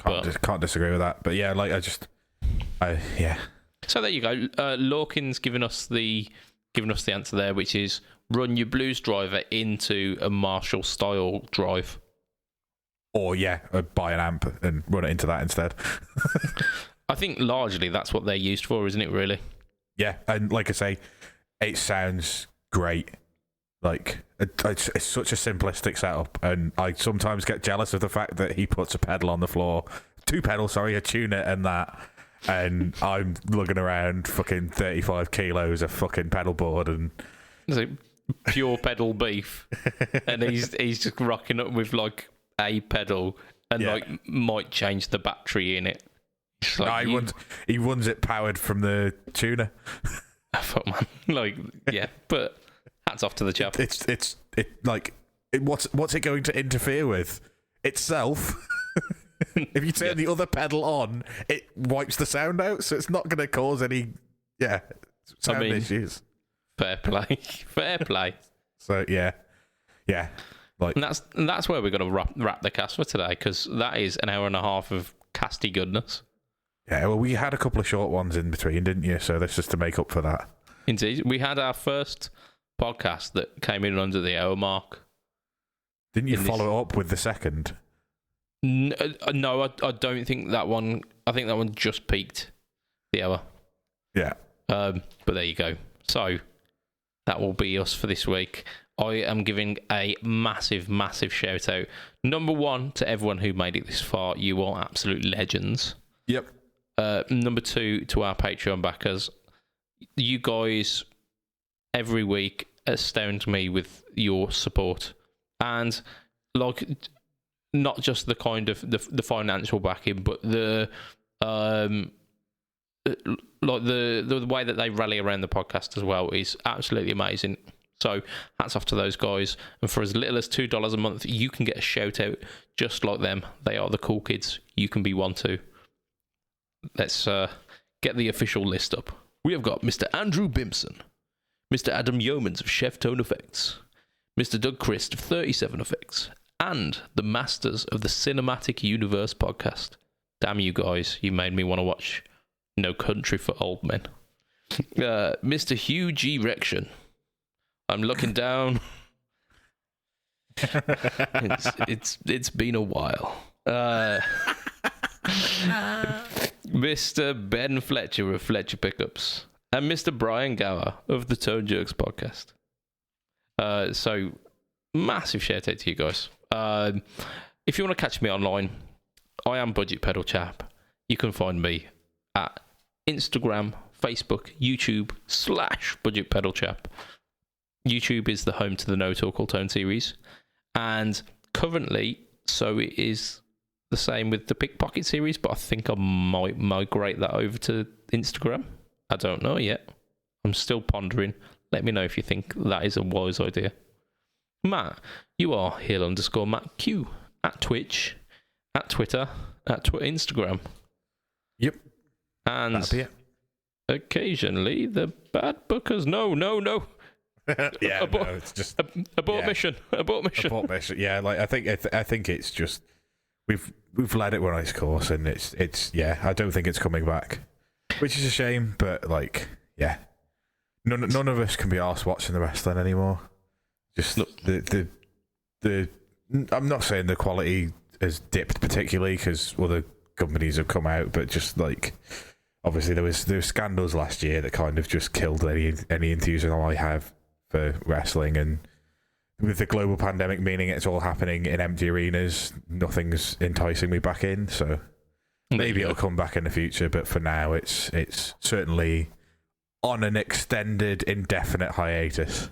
can't disagree with that. But yeah, like yeah. So there you go. Lorcan's given us the answer there, which is run your blues driver into a Marshall style drive. Or buy an amp and run it into that instead. I think largely that's what they're used for, isn't it? Really? Yeah, and like I say, it sounds great. Like it's such a simplistic setup, and I sometimes get jealous of the fact that he puts a pedal on the floor, a tuner, and that. And I'm lugging around fucking 35 kilos of fucking pedal board and it's like pure pedal beef, and he's just rocking up with like a pedal and like might change the battery in it. Like he runs it powered from the tuner. Fuck man, but hats off to the chap. What's it going to interfere with? Itself. If you turn the other pedal on, it wipes the sound out, so it's not going to cause any sound issues. Fair play. So yeah, like and that's where we're going to wrap the cast for today, because that is an hour and a half of casty goodness. Yeah, well, we had a couple of short ones in between, didn't you? So that's just to make up for that. Indeed, we had our first podcast that came in under the hour mark. Didn't you follow it up with the second? No, I don't think that one. I think that one just peaked the hour. Yeah. But there you go. So that will be us for this week. I am giving a massive, massive shout out. Number one, to everyone who made it this far. You are absolute legends. Yep. Number two, to our Patreon backers. You guys, every week, astound me with your support. And, like, not just the kind of the financial backing, but the way that they rally around the podcast as well is absolutely amazing. So hats off to those guys. And for as little as $2 a month, you can get a shout out just like them. They are the cool kids. You can be one too. Let's get the official list up. We have got Mr. Andrew Bimson, Mr. Adam Yeomans of Chef Tone Effects, Mr. Doug Christ of 37 Effects, and the masters of the Cinematic Universe podcast. Damn you guys, you made me want to watch No Country for Old Men. Mr. Hugh G. Rection. I'm looking down. It's been a while. Mr. Ben Fletcher of Fletcher Pickups, and Mr. Brian Gower of the Tone Jerks podcast. So massive shout out to you guys. If you want to catch me online, I am BudgetPedalChap. You can find me at Instagram, Facebook, YouTube /BudgetPedalChap. YouTube is the home to the No Talk All Tone series, and currently, so it is the same with the Pickpocket series, but I think I might migrate that over to Instagram. I don't know yet. I'm still pondering. Let me know if you think that is a wise idea. Matt, you are Hill_Matt Q at Twitch, at Twitter, at Instagram. Yep. And occasionally the Bad Bookers. No. Yeah, no, it's just abort mission. Abort mission. Yeah, like I think it's just we've led it with a nice course, and it's yeah. I don't think it's coming back, which is a shame. But like, yeah, none of us can be arsed watching the wrestling anymore. Just the I'm not saying the quality has dipped particularly because other companies have come out, but just like obviously there was scandals last year that kind of just killed any enthusiasm I have for wrestling, and with the global pandemic meaning it's all happening in empty arenas, nothing's enticing me back in. So maybe it'll come back in the future, but for now it's certainly on an extended, indefinite hiatus.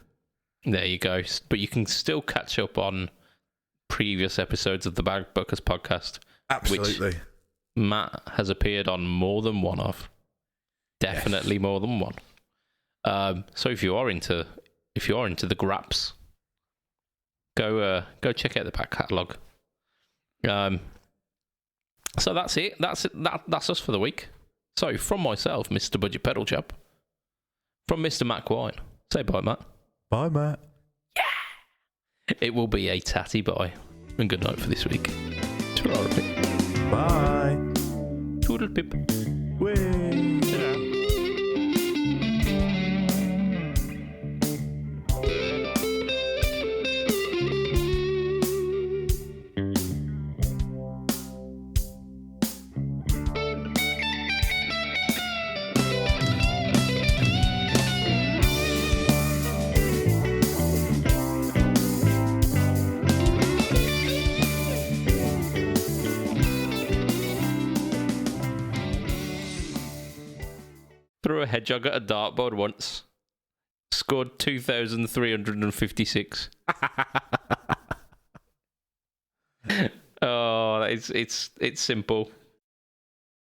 There you go. But you can still catch up on previous episodes of the Bad Bookers podcast. Absolutely. Which Matt has appeared on more than one of. Definitely yes. More than one. So if you are into the graps, go check out the back catalogue. So that's it. That's us for the week. So from myself, Mr. BudgetPedalChap, from Mr. Matt Quine, say bye, Matt. Bye, Matt. Yeah. It will be a tatty bye, and good night for this week. Bye. Toodle pip. Way. Threw a hedgehog at a dartboard once. Scored 2,356. Oh, it's simple.